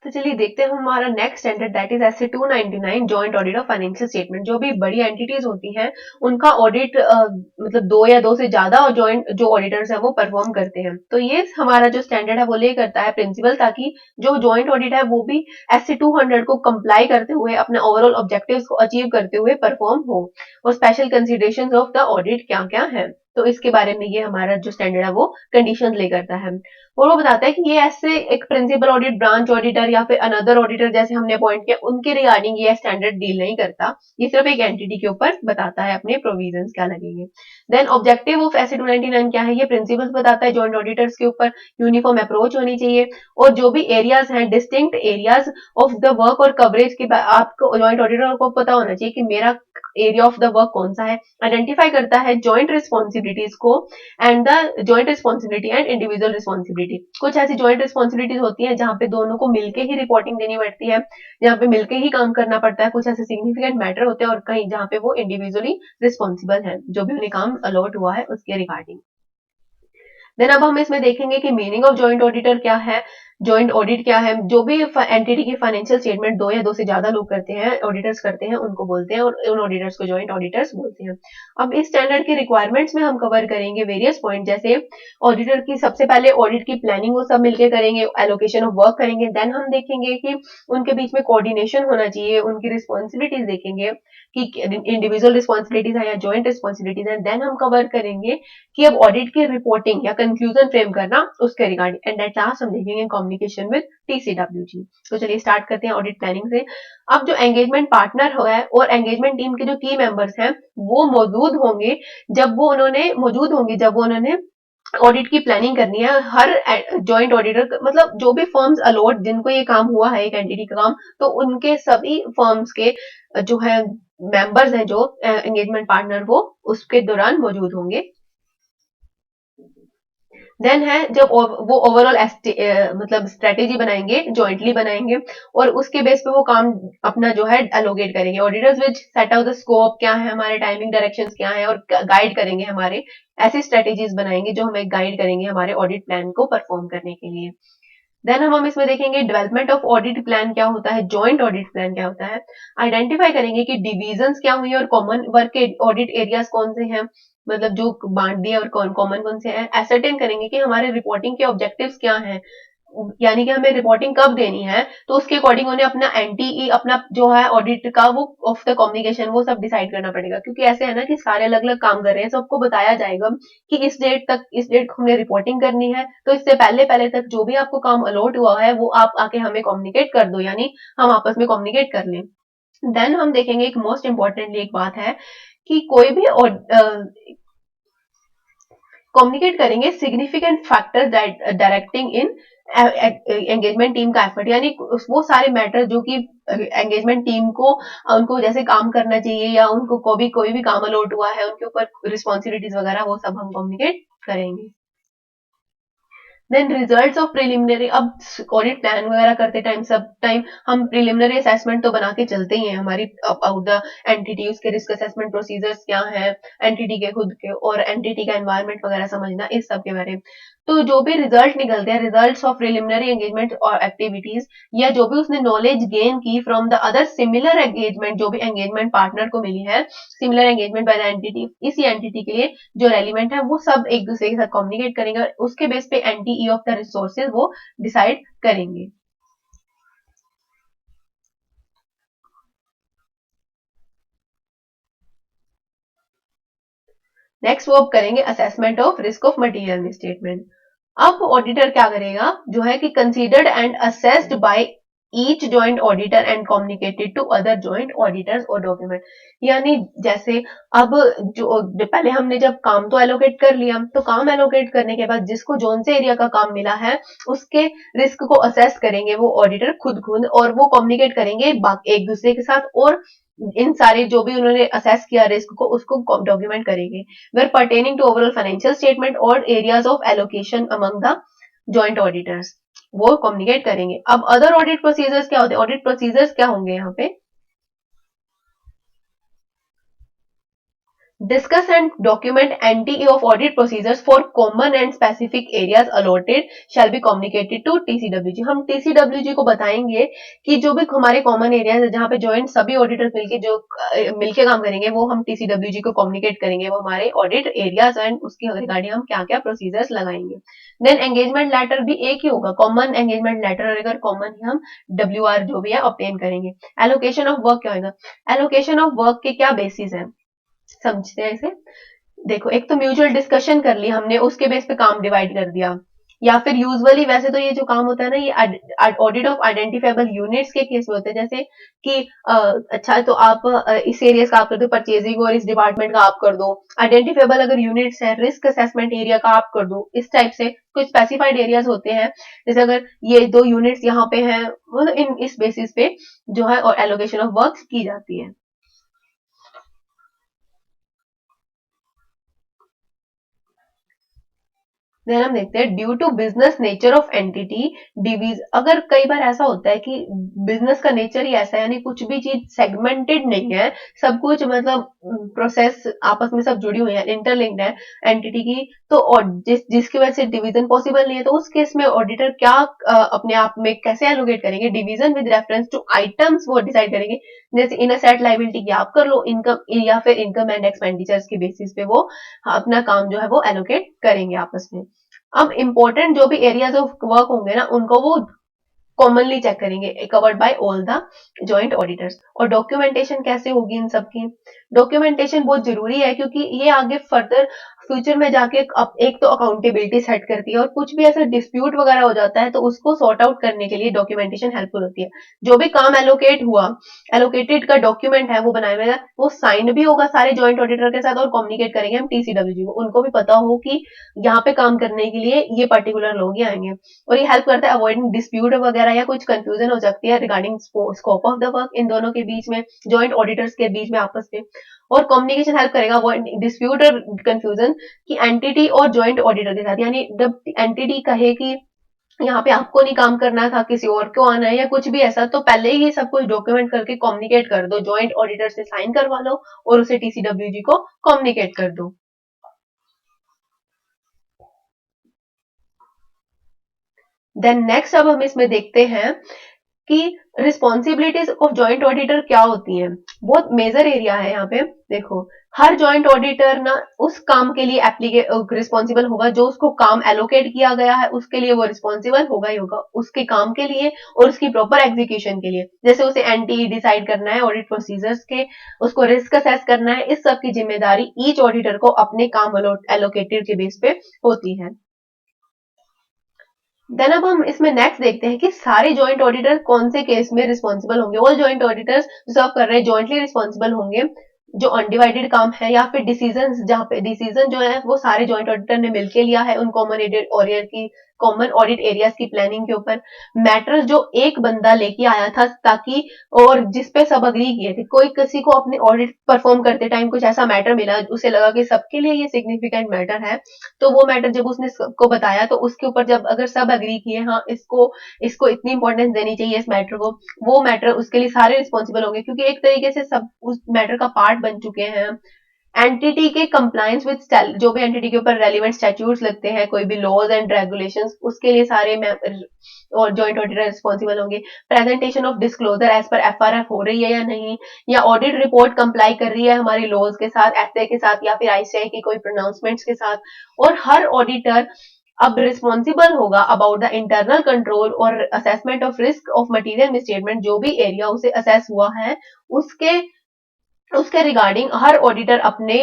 तो चलिए देखते हैं हमारा नेक्स्ट स्टैंडर्ड, दैट इज ऐसे 299 joint audit of financial statement. जो भी बड़ी एंटिटीज होती हैं उनका ऑडिट मतलब दो या दो से ज्यादा और जॉइंट जो ऑडिटर्स हैं वो परफॉर्म करते हैं। तो ये हमारा जो स्टैंडर्ड है वो ले करता है प्रिंसिपल, ताकि जो जॉइंट ऑडिट है वो भी ऐसे 200 को कंप्लाई करते हुए अपने ओवरऑल ऑब्जेक्टिव्स को अचीव करते हुए परफॉर्म हो। और special consideration of the audit क्या क्या है, तो इसके बारे में ये हमारा जो स्टैंडर्ड है वो कंडीशन ले करता है। और वो बताता है कि ये ऐसे एक प्रिंसिपल ऑडिट, ब्रांच ऑडिटर या फिर अनदर ऑडिटर जैसे हमने अपॉइंट किया उनके रिगार्डिंग ये स्टैंडर्ड डील नहीं करता, ये सिर्फ एक एंटिटी के ऊपर बताता है अपने प्रोविजंस क्या लगेंगे। देन ऑब्जेक्टिव ऑफ एस 299 क्या है, ये प्रिंसिपल्स बताता है जॉइंट ऑडिटर्स के ऊपर। यूनिफॉर्म अप्रोच होनी चाहिए, और जो भी एरियाज हैं, distinct areas of the work और कवरेज के आपको जॉइंट ऑडिटर को पता होना चाहिए कि मेरा एरिया ऑफ द वर्क कौन सा है। आइडेंटिफाई करता है जॉइंट रिस्पॉन्सिबिलिटीज को and the joint responsibility and individual responsibility. कुछ ऐसी जॉइंट रिस्पॉन्सिबिलिटीज होती हैं जहां पे दोनों को मिलके ही रिपोर्टिंग देनी पड़ती है, जहां पे मिलके ही काम करना पड़ता है। कुछ ऐसे सिग्निफिकेंट मैटर होते हैं और कहीं जहां पे वो इंडिविजुअली रिस्पॉन्सिबल है जो भी उन्हें काम अलॉट हुआ है उसके रिगार्डिंग। देन अब हम इसमें देखेंगे कि मीनिंग ऑफ जॉइंट ऑडिटर क्या है, जॉइंट ऑडिट क्या है। जो भी एंटिटी की फाइनेंशियल स्टेटमेंट दो या दो से ज्यादा लोग करते हैं, ऑडिटर्स करते हैं, उनको बोलते हैं, और उन ऑडिटर्स को जॉइंट ऑडिटर्स बोलते हैं। अब इस स्टैंडर्ड के रिक्वायरमेंट्स में हम कवर करेंगे वेरियस पॉइंट, जैसे ऑडिटर की सबसे पहले ऑडिट की प्लानिंग वो सब मिलकर करेंगे, एलोकेशन ऑफ वर्क करेंगे। देन हम देखेंगे कि उनके बीच में कोऑर्डिनेशन होना चाहिए, उनकी रिस्पॉन्सिबिलिटीज देखेंगे कि इंडिविजुअल रिस्पॉन्सिबिलिटीज है या जॉइंट रिस्पॉन्सिबिलिटीज है। देन हम कवर करेंगे कि अब ऑडिट की रिपोर्टिंग या कंक्लूजन फ्रेम करना उसके रिगार्डिंग, एंड एट लास्ट हम देखेंगे कम्युनिकेशन विद टीसीडब्ल्यूजी। तो चलिए स्टार्ट करते हैं ऑडिट प्लानिंग से। अब जो एंगेजमेंट पार्टनर है और एंगेजमेंट टीम के जो की मेंबर्स हैं वो मौजूद होंगे जब वो उन्होंने ऑडिट की प्लानिंग करनी है। हर जॉइंट ऑडिटर मतलब जो भी फर्म्स अलॉट जिनको ये काम हुआ है एक एंटिटी का काम, तो उनके सभी फर्म्स के जो है मेंबर्स हैं, जो एंगेजमेंट पार्टनर, वो उसके दौरान मौजूद होंगे। देन है जब वो ओवरऑल मतलब स्ट्रेटेजी बनाएंगे, जॉइंटली बनाएंगे, और उसके बेस पे वो काम अपना जो है एलोकेट करेंगे। Auditors which set out the scope, क्या है हमारे टाइमिंग डायरेक्शंस क्या है, और गाइड करेंगे हमारे, ऐसी स्ट्रेटेजीज बनाएंगे जो हमें गाइड करेंगे हमारे ऑडिट प्लान को परफॉर्म करने के लिए। देन हम इसमें देखेंगे डेवलपमेंट ऑफ ऑडिट प्लान क्या होता है, जॉइंट ऑडिट प्लान क्या होता है, आइडेंटिफाई करेंगे कि डिविजन्स क्या हुई और कॉमन वर्क के ऑडिट एरियाज कौन से हैं, मतलब जो बांट दिए और कौन कॉमन कौन से हैं, एसरटेन करेंगे कि हमारे रिपोर्टिंग के ऑब्जेक्टिव्स क्या हैं, यानी कि हमें रिपोर्टिंग कब देनी है, तो उसके अकॉर्डिंग उन्हें अपना एनटीई, अपना जो है ऑडिट का वो ऑफ द कम्युनिकेशन वो सब डिसाइड करना पड़ेगा, क्योंकि ऐसे है ना कि सारे अलग अलग काम कर रहे हैं, सबको बताया जाएगा कि इस डेट तक, इस डेट को हमने रिपोर्टिंग करनी है, तो इससे पहले पहले तक जो भी आपको काम अलॉट हुआ है वो आप आके हमें कम्युनिकेट कर दो, यानी हम आपस में कम्युनिकेट कर लें। देन हम देखेंगे एक मोस्ट इंपॉर्टेंटली एक बात है कि कोई भी कम्युनिकेट करेंगे सिग्निफिकेंट फैक्टर्स डायरेक्टिंग इन एंगेजमेंट टीम का एफर्ट, यानी वो सारे मैटर जो कि एंगेजमेंट टीम को उनको जैसे काम करना चाहिए, या उनको कोई भी काम अलॉट हुआ है उनके ऊपर रिस्पॉन्सिबिलिटीज वगैरह, वो सब हम कम्युनिकेट करेंगे। देन रिजल्ट्स ऑफ प्रिलिमिनरी, अब ऑडिट प्लान वगैरह करते टाइम सब टाइम हम प्रिलिमिनरी असेसमेंट तो बना के चलते ही हैं हमारी अबाउट द एंटिटी, उसके रिस्क असेसमेंट प्रोसीजर्स क्या है एंटिटी के खुद के, और एंटिटी का एनवायरनमेंट वगैरह समझना, इस सब के बारे में। तो जो भी रिजल्ट निकलते हैं, रिजल्ट्स ऑफ प्रिलिमिनरी एंगेजमेंट और एक्टिविटीज, या जो भी उसने नॉलेज गेन की from the other similar engagement, जो भी एंगेजमेंट पार्टनर को मिली है, similar engagement by the entity, इसी एंटिटी के लिए जो रेलिवेंट है, वो सब एक दूसरे के साथ कम्युनिकेट करेंगे, और उसके बेस पे एनटीई ऑफ द रिसोर्सेज वो डिसाइड करेंगे। नेक्स्ट वो अब करेंगे assessment of risk of material misstatement. अब ऑडिटर क्या करेगा, जो है कि considered and assessed by each joint auditor and communicated to other joint auditors और डॉक्यूमेंट, यानी जैसे अब जो पहले हमने जब काम तो एलोकेट कर लिया, तो काम एलोकेट करने के बाद जिसको जोन से एरिया का काम मिला है उसके रिस्क को असेस करेंगे वो ऑडिटर खुद खुद, और वो कम्युनिकेट करेंगे एक दूसरे के साथ, और इन सारे जो भी उन्होंने असेस किया रिस्क को उसको डॉक्यूमेंट करेंगे, where pertaining to overall financial statement और areas of allocation among the joint auditors, वो कम्युनिकेट करेंगे। अब अदर ऑडिट प्रोसीजर्स क्या होते हैं, ऑडिट प्रोसीजर्स क्या होंगे यहाँ पे, discuss and document NTE of audit procedures for common and specific areas allotted shall be communicated to TCWG। हम TCWG को बताएंगे कि जो भी हमारे कॉमन एरियाज है जहाँ पे ज्वाइंट सभी ऑडिटर्स मिलके जो मिलके काम करेंगे, वो हम TCWG को कम्युनिकेट करेंगे, वो हमारे ऑडिट एरियाज एंड उसकी रिगार्डिंग हम क्या क्या प्रोसीजर्स लगाएंगे। देन एंगेजमेंट लेटर भी एक ही होगा, कॉमन एंगेजमेंट लेटर, और अगर कॉमन ही हम WR जो भी है ऑब्टेन करेंगे। एलोकेशन ऑफ वर्क क्या होगा, एलोकेशन ऑफ वर्क के क्या बेसिस है, समझते हैं इसे। देखो, एक तो म्यूचुअल डिस्कशन कर ली हमने, उसके बेस पे काम डिवाइड कर दिया, या फिर यूजुअली वैसे तो ये जो काम होता है ना, ये ऑडिट ऑफ आइडेंटिफाइबल यूनिट्स के केस में होते हैं, जैसे कि अच्छा तो आप इस एरिया का आप कर दो परचेजिंग, और इस डिपार्टमेंट का आप कर दो, आइडेंटिफाइबल अगर यूनिट्स है, रिस्क असेसमेंट एरिया का आप कर दो, इस टाइप से कुछ स्पेसिफाइड एरियाज होते हैं, जैसे अगर ये दो यूनिट्स यहाँ पे हैं, मतलब इन इस बेसिस पे जो है और एलोकेशन ऑफ वर्क की जाती है। देन हम देखते हैं due to business nature of entity divisions, अगर कई बार ऐसा होता है कि बिजनेस का नेचर ही ऐसा है, यानी कुछ भी चीज सेगमेंटेड नहीं है, सब कुछ मतलब प्रोसेस आपस में सब जुड़ी हुई है, इंटरलिंक्ड है एंटिटी की, तो और जिसकी वजह से डिवीजन पॉसिबल नहीं है, तो उस केस में ऑडिटर क्या अपने आप में कैसे एलोकेट करेंगे, division with reference to items वो डिसाइड करेंगे, जैसे इन असेट लाइबिलिटी की आप कर लो, इनकम या फिर इनकम एंड एक्सपेंडिचर्स के बेसिस पे वो अपना काम जो है वो एलोकेट करेंगे आपस में। अब इम्पोर्टेंट जो भी एरियाज ऑफ वर्क होंगे ना, उनको वो कॉमनली चेक करेंगे, covered by all the joint auditors. और डॉक्यूमेंटेशन कैसे होगी इन सब की, डॉक्यूमेंटेशन बहुत जरूरी है, क्योंकि ये आगे फर्दर फ्यूचर में जाके एक तो अकाउंटेबिलिटी सेट करती है, और कुछ भी ऐसा डिस्प्यूट वगैरह हो जाता है तो उसको सॉर्ट आउट करने के लिए डॉक्यूमेंटेशन हेल्पफुल होती है। जो भी काम एलोकेट हुआ, एलोकेटेड का डॉक्यूमेंट है वो बनाया हुआ है, वो साइन भी होगा सारे जॉइंट ऑडिटर के साथ, और कम्युनिकेट करेंगे हम TCWG को, उनको भी पता हो कि यहाँ पे काम करने के लिए ये पर्टिकुलर लोग ही आएंगे, और ये हेल्प करता है अवॉइडिंग डिस्प्यूट वगैरह, या कुछ कंफ्यूजन हो सकती है regarding scope of the work in दोनों के बीच में, जॉइंट ऑडिटर्स के बीच में आपस में। और कम्युनिकेशन हेल्प करेगा वो डिस्प्यूट और कंफ्यूजन की एंटिटी और जॉइंट ऑडिटर के साथ, यानी जब एंटिटी कहे कि यहाँ पे आपको नहीं काम करना था, किसी और को आना है या कुछ भी ऐसा, तो पहले ही सब कुछ डॉक्यूमेंट करके कम्युनिकेट कर दो, जॉइंट ऑडिटर से साइन करवा लो और उसे टीसीडब्ल्यूजी को कम्युनिकेट कर दो। देन नेक्स्ट अब हम इसमें देखते हैं कि रिस्पॉन्सिबिलिटीज ऑफ जॉइंट ऑडिटर क्या होती हैं। बहुत मेजर एरिया है यहाँ पे। देखो, हर जॉइंट ऑडिटर ना उस काम के लिए रिस्पॉन्सिबल होगा जो उसको काम एलोकेट किया गया है, उसके लिए वो रिस्पॉन्सिबल होगा ही होगा, उसके काम के लिए और उसकी प्रॉपर एग्जीक्यूशन के लिए। जैसे उसे एंटी डिसाइड करना है ऑडिट प्रोसीजर्स के, उसको रिस्क असेस करना है, इस सब की जिम्मेदारी ईच ऑडिटर को अपने काम एलोकेटेड के बेस पे होती है। देन अब हम इसमें नेक्स्ट देखते हैं कि सारे जॉइंट ऑडिटर कौन से केस में रिस्पॉन्सिबल होंगे। ऑल जॉइंट ऑडिटर्स सर्व कर रहे हैं जॉइंटली रिस्पॉन्सिबल होंगे, जो अनडिवाइडेड काम है या फिर डिसीजन, जहां पे डिसीजन जो है वो सारे जॉइंट ऑडिटर ने मिलकर लिया है उन कॉमन ऑडिट एरियाज की प्लानिंग के ऊपर। मैटर्स जो एक बंदा लेके आया था ताकि, और जिस पे सब अग्री किए थे, कोई किसी को अपने ऑडिट परफॉर्म करते टाइम कुछ ऐसा मैटर मिला, उसे लगा कि सबके लिए ये सिग्निफिकेंट मैटर है, तो वो मैटर जब उसने सबको बताया तो उसके ऊपर जब अगर सब अग्री किए हाँ इसको इसको इतनी इंपॉर्टेंस देनी चाहिए इस मैटर को, वो मैटर उसके लिए सारे रिस्पॉन्सिबल होंगे, क्योंकि एक तरीके से सब उस मैटर का पार्ट बन चुके हैं। एंटिटी के कंप्लायंस विद जो भी एंटिटी के ऊपर रेलिवेंट स्टैट्यूट्स लगते हैं, कोई भी लॉज एंड रेगुलेशंस, उसके लिए सारे और जॉइंट ऑडिटर रिस्पॉन्सिबल होंगे। Presentation of disclosure as per FRF हो रही है या नहीं, या ऑडिट रिपोर्ट कंप्लाई कर रही है हमारे लॉज के साथ, एसए के साथ, या फिर आईसीआई की कोई प्रोनाउंसमेंट्स के साथ। और हर ऑडिटर अब रिस्पॉन्सिबल होगा अबाउट द इंटरनल कंट्रोल और assessment of risk of material misstatement, जो भी एरिया उसे असेस हुआ है उसके उसके रिगार्डिंग हर ऑडिटर अपने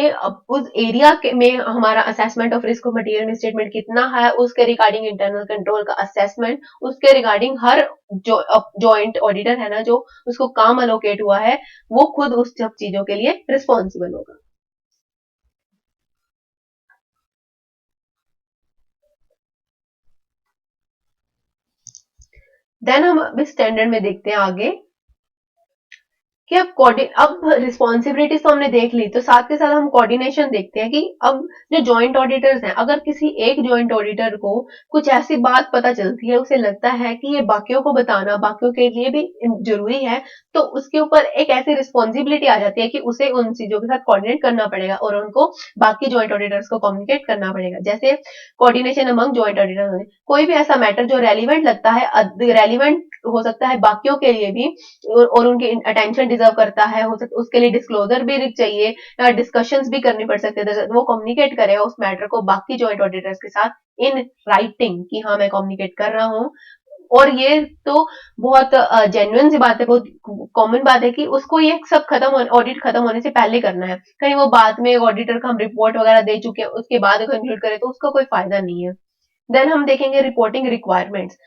उस एरिया में हमारा assessment of risk of material statement कितना है, उसके रिगार्डिंग इंटरनल कंट्रोल का असेसमेंट, उसके रिगार्डिंग हर जो जॉइंट ऑडिटर है ना, जो उसको काम अलोकेट हुआ है, वो खुद उस सब चीजों के लिए रिस्पॉन्सिबल होगा। देन हम इस स्टैंडर्ड में देखते हैं आगे कि अब रिस्पॉन्सिबिलिटीज तो हमने देख ली, तो साथ के साथ हम कोऑर्डिनेशन देखते हैं कि अब जो जॉइंट ऑडिटर्स हैं, अगर किसी एक जॉइंट ऑडिटर को कुछ ऐसी बात पता चलती है, उसे लगता है कि ये बाकियों को बताना बाकियों के लिए भी जरूरी है, तो उसके ऊपर एक ऐसी रिस्पॉन्सिबिलिटी आ जाती है कि उसे उन चीजों के साथ कोऑर्डिनेट करना पड़ेगा और उनको बाकी जॉइंट ऑडिटर्स को कम्युनिकेट करना पड़ेगा। जैसे कोऑर्डिनेशन अमंग जॉइंट ऑडिटर्स, कोई भी ऐसा मैटर जो रेलिवेंट लगता है, रेलिवेंट हो सकता है बाकियों के लिए भी, और उनकी अटेंशन डिजर्व करता है, हो सकता उसके लिए डिस्क्लोजर भी चाहिए या डिस्कशंस भी करनी पड़ सकते हैं, वो कम्युनिकेट करेगा उस मैटर को बाकी जॉइंट ऑडिटर्स के साथ इन राइटिंग कि हाँ मैं कम्युनिकेट कर रहा हूँ। और ये तो बहुत जेन्युइन सी बात है, बहुत कॉमन बात है कि उसको ये सब ऑडिट खत्म होने से पहले करना है। कहीं वो बाद में ऑडिटर का हम रिपोर्ट वगैरह दे चुके हैं उसके बाद कंक्लूड करें तो उसका कोई फायदा नहीं है। देन हम देखेंगे रिपोर्टिंग रिक्वायरमेंट्स।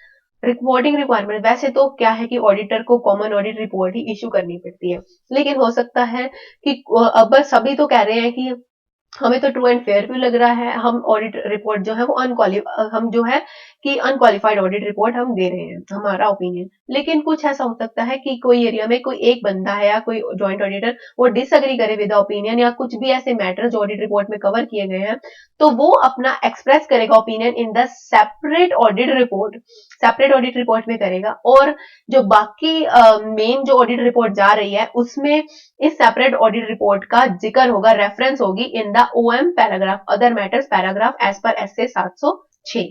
रिपोर्टिंग रिक्वायरमेंट वैसे तो क्या है कि ऑडिटर को कॉमन ऑडिट रिपोर्ट ही इशू करनी पड़ती है, लेकिन हो सकता है कि अब सभी तो कह रहे हैं कि हमें तो ट्रू एंड फेयर भी लग रहा है, हम ऑडिट रिपोर्ट जो है वो हम जो है कि अनक्वालिफाइड ऑडिट रिपोर्ट हम दे रहे हैं, हमारा ओपिनियन। लेकिन कुछ ऐसा हो सकता है कि कोई एरिया में कोई एक बंदा है या कोई जॉइंट ऑडिटर वो डिसएग्री करे विद ओपिनियन, या कुछ भी ऐसे मैटर जो ऑडिट रिपोर्ट में कवर किए गए हैं, तो वो अपना एक्सप्रेस करेगा opinion in the separate audit report में करेगा। और जो बाकी मेन जो ऑडिट रिपोर्ट जा रही है उसमें इस सेपरेट ऑडिट रिपोर्ट का जिक्र होगा, रेफरेंस होगी in the OM paragraph other matters paragraph as per SA 706।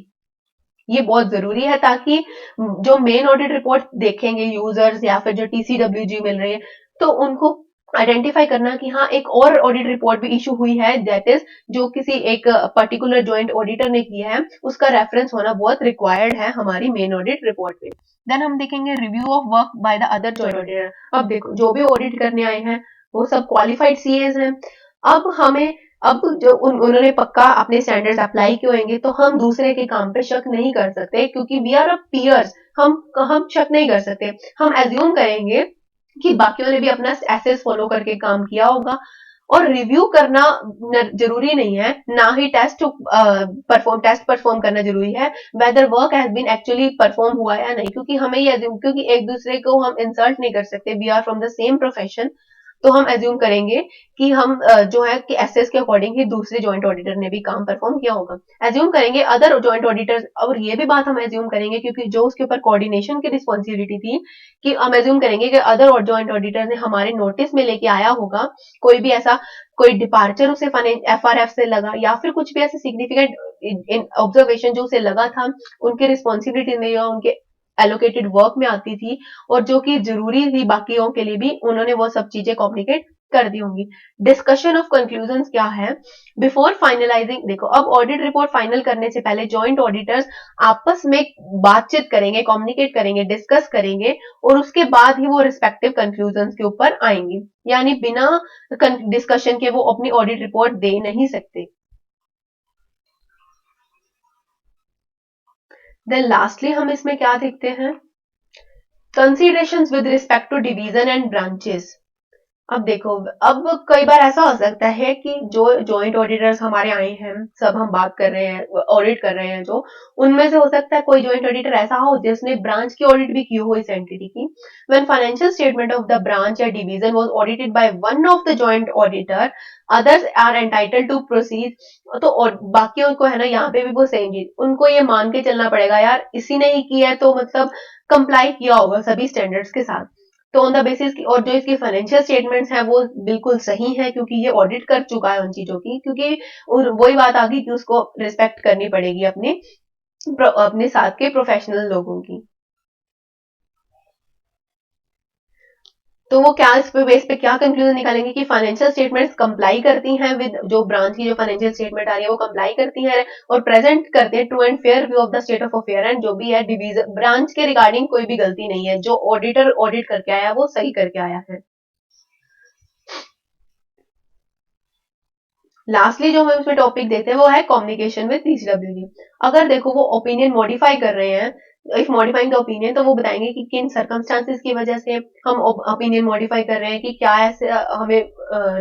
ये बहुत जरूरी है ताकि जो मेन ऑडिट रिपोर्ट देखेंगे यूजर्स या फिर जो टीसीडब्ल्यूजी मिल रही है, तो उनको आइडेंटिफाई करना कि हाँ एक और ऑडिट रिपोर्ट भी इशू हुई है, दैट इज जो किसी एक पर्टिकुलर जॉइंट ऑडिटर ने की है, उसका रेफरेंस होना बहुत रिक्वायर्ड है हमारी मेन ऑडिट रिपोर्ट में। देन हम देखेंगे review of work by the other joint auditor. अब देखो जो भी ऑडिट करने आए हैं वो सब क्वालिफाइड सीएस हैं। अब हमें अब जो उन्होंने पक्का अपने स्टैंडर्ड्स अप्लाई किए होंगे, तो हम दूसरे के काम पे शक नहीं कर सकते, क्योंकि वी आर अ पीयर्स, हम शक नहीं कर सकते। हम एज्यूम करेंगे कि बाकियों ने भी अपना एसेस फॉलो करके काम किया होगा। और रिव्यू करना जरूरी नहीं है, ना ही टेस्ट परफॉर्म करना जरूरी है, whether work has been actually perform हुआ या नहीं, क्योंकि हमें ये क्योंकि एक दूसरे को हम इंसल्ट नहीं कर सकते, we are from the same profession, तो हम एज्यूम करेंगे कि हम जो है कि एसएस के अकॉर्डिंग ही दूसरे जॉइंट ऑडिटर ने भी काम परफॉर्म किया होगा। एज्यूम करेंगे अदर जॉइंट ऑडिटर्स, और ये भी बात हम एज्यूम करेंगे क्योंकि जो उसके ऊपर कोऑर्डिनेशन की रिस्पॉन्सिबिलिटी थी, कि हम एज्यूम करेंगे कि अदर और जॉइंट ऑडिटर ने हमारे नोटिस में लेके आया होगा कोई भी ऐसा, कोई डिपार्चर उसे एफआरएफ से लगा या फिर कुछ भी ऐसे सिग्निफिकेंट ऑब्जर्वेशन जो उसे लगा था उनके रिस्पॉन्सिबिलिटी में या उनके एलोकेटेड वर्क में आती थी, और जो कि जरूरी थी बाकियों के लिए भी, उन्होंने वो सब चीजें कम्युनिकेट कर दी होंगी। डिस्कशन ऑफ कंक्लूजन क्या है बिफोर फाइनलाइजिंग, देखो अब ऑडिट रिपोर्ट फाइनल करने से पहले जॉइंट ऑडिटर्स आपस में बातचीत करेंगे, कम्युनिकेट करेंगे, डिस्कस करेंगे, और उसके बाद ही वो रिस्पेक्टिव कंक्लूजन के ऊपर आएंगे, यानी बिना डिस्कशन के वो अपनी ऑडिट रिपोर्ट दे नहीं सकते। देन लास्टली हम इसमें क्या देखते हैं, considerations with respect to division and branches. अब देखो, अब कई बार ऐसा हो सकता है कि जो जॉइंट ऑडिटर्स हमारे आए हैं, सब हम बात कर रहे हैं, ऑडिट कर रहे हैं, जो उनमें से हो सकता है कोई जॉइंट ऑडिटर ऐसा हो जिसने ब्रांच की ऑडिट भी की हो इस एंटिटी की। When financial statement of the branch या division was audited by one of the joint auditor, others are entitled to proceed. तो और बाकी उनको है ना, यहाँ पे भी वो सेम चीज, उनको ये मान के चलना पड़ेगा यार इसी ने ही किया है तो मतलब कंप्लाई किया होगा सभी स्टैंडर्ड्स के साथ। तो ऑन द बेसिस की, और जो इसकी फाइनेंशियल स्टेटमेंट्स हैं वो बिल्कुल सही है क्योंकि ये ऑडिट कर चुका है उन चीजों की, क्योंकि वही बात आ गई कि उसको रिस्पेक्ट करनी पड़ेगी अपने अपने साथ के प्रोफेशनल लोगों की। तो वो क्या इस पे बेस पे क्या कंक्लूजन निकालेंगे कि फाइनेंशियल स्टेटमेंट्स कंप्लाई करती हैं विद जो ब्रांच की जो फाइनेंशियल स्टेटमेंट आ रही है वो कंप्लाई करती है और प्रेजेंट करते हैं true and fair view of the state of affair, and जो भी है डिवीजन ब्रांच के रिगार्डिंग कोई भी गलती नहीं है, जो ऑडिटर ऑडिट करके आया वो सही करके आया है। लास्टली जो हम इसमें टॉपिक देते हैं वो है कम्युनिकेशन विद टीसीडब्ल्यूजी। अगर देखो वो ओपिनियन मॉडिफाई कर रहे हैं, इफ मॉडिफाइंग द ओपिनियन, तो वो बताएंगे कि किन सर्कमस्टांसेस की वजह से हम ओपिनियन मॉडिफाई कर रहे हैं, कि क्या ऐसे हमें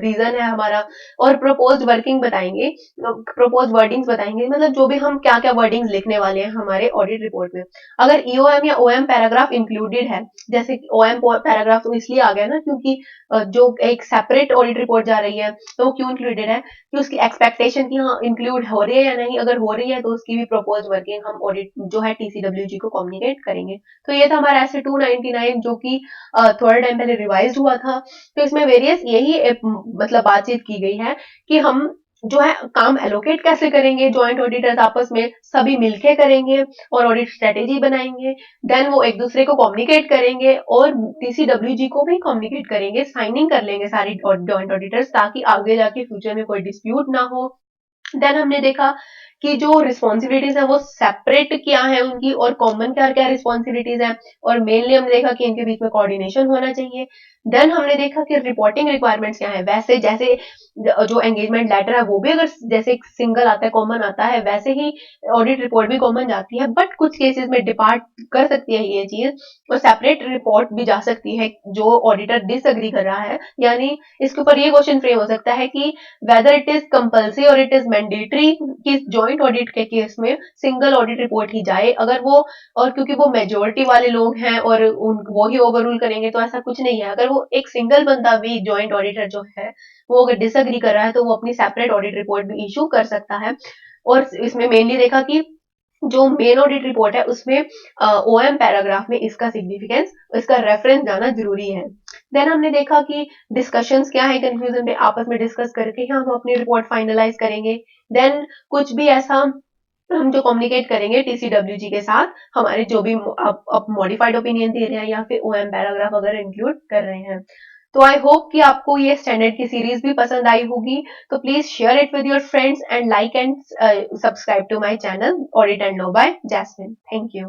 रीजन है हमारा, और प्रपोज्ड वर्किंग बताएंगे, प्रपोज वर्डिंग्स बताएंगे, मतलब जो भी हम क्या क्या वर्डिंग्स लिखने वाले हैं हमारे ऑडिट रिपोर्ट में। अगर ईओएम या ओएम पैराग्राफ इंक्लूडेड है, जैसे ओएम पैराग्राफ तो इसलिए आ गया ना क्योंकि जो एक सेपरेट ऑडिट रिपोर्ट जा रही है, तो वो क्यों इंक्लूडेड है कि उसकी एक्सपेक्टेशन की हाँ इंक्लूड हो रही है या नहीं, अगर हो रही है तो उसकी भी प्रपोज वर्किंग हम ऑडिट जो है टीसीडब्ल्यूजी को कम्युनिकेट करेंगे। तो ये था हमारा ऐसे 299 जो कि थोड़ा टाइम पहले रिवाइज हुआ था। तो इसमें वेरियस यही मतलब बातचीत की गई है कि हम जो है काम एलोकेट कैसे करेंगे, जॉइंट ऑडिटर्स आपस में सभी मिलके करेंगे और ऑडिट स्ट्रेटेजी बनाएंगे, देन वो एक दूसरे को कम्युनिकेट करेंगे और टीसीडब्ल्यूजी को भी कम्युनिकेट करेंगे, साइनिंग कर लेंगे सारी जॉइंट ऑडिटर्स ताकि आगे जाके फ्यूचर में कोई डिस्प्यूट ना हो। देन हमने देखा कि जो रिस्पॉन्सिबिलिटीज है वो सेपरेट क्या है उनकी और कॉमन क्या क्या रिस्पॉन्सिबिलिटीज है, और मेनली हमने देखा कि इनके बीच में कोऑर्डिनेशन होना चाहिए। देन हमने देखा कि रिपोर्टिंग रिक्वायरमेंट्स क्या है, वैसे जैसे जो एंगेजमेंट लेटर है वो भी अगर जैसे सिंगल आता है, कॉमन आता है, वैसे ही ऑडिट रिपोर्ट भी कॉमन जाती है, बट कुछ केसेस में डिपार्ट कर सकती है ये चीज और सेपरेट रिपोर्ट भी जा सकती है जो ऑडिटर डिसएग्री कर रहा है। यानी इसके ऊपर ये क्वेश्चन फ्रेम हो सकता है कि वेदर इट इज कंपल्सरी और इट इज मैंडेटरी कि जॉइंट ऑडिट के केस में सिंगल ऑडिट रिपोर्ट ही जाए, अगर वो, और क्योंकि वो मेजोरिटी वाले लोग हैं और वो ही ओवर रूल करेंगे, तो ऐसा कुछ नहीं है। अगर वो एक सिंगल बंदा भी जॉइंट ऑडिटर जो है वो अगर डिसएग्री कर रहा है तो वो अपनी सेपरेट ऑडिट रिपोर्ट भी इशू कर सकता है। और इसमें मेनली देखा कि जो मेन ऑडिट रिपोर्ट है उसमें ओएम पैराग्राफ में इसका सिग्निफिकेंस, इसका रेफरेंस जाना जरूरी है। देन हमने देखा कि डिस्कशंस क्या है, कंक्लूजन में आपस में डिस्कस करके हम अपनी रिपोर्ट फाइनलाइज करेंगे। देन कुछ भी ऐसा हम जो कम्युनिकेट करेंगे टीसीडब्ल्यूजी के साथ, हमारे जो भी आप मॉडिफाइड ओपिनियन दे रहे हैं या फिर ओएम पैराग्राफ अगर इंक्लूड कर रहे हैं। तो आई होप कि आपको ये स्टैंडर्ड की सीरीज भी पसंद आई होगी। तो please share it with your friends and like and subscribe to my channel audit and no by Jasmine. Thank you.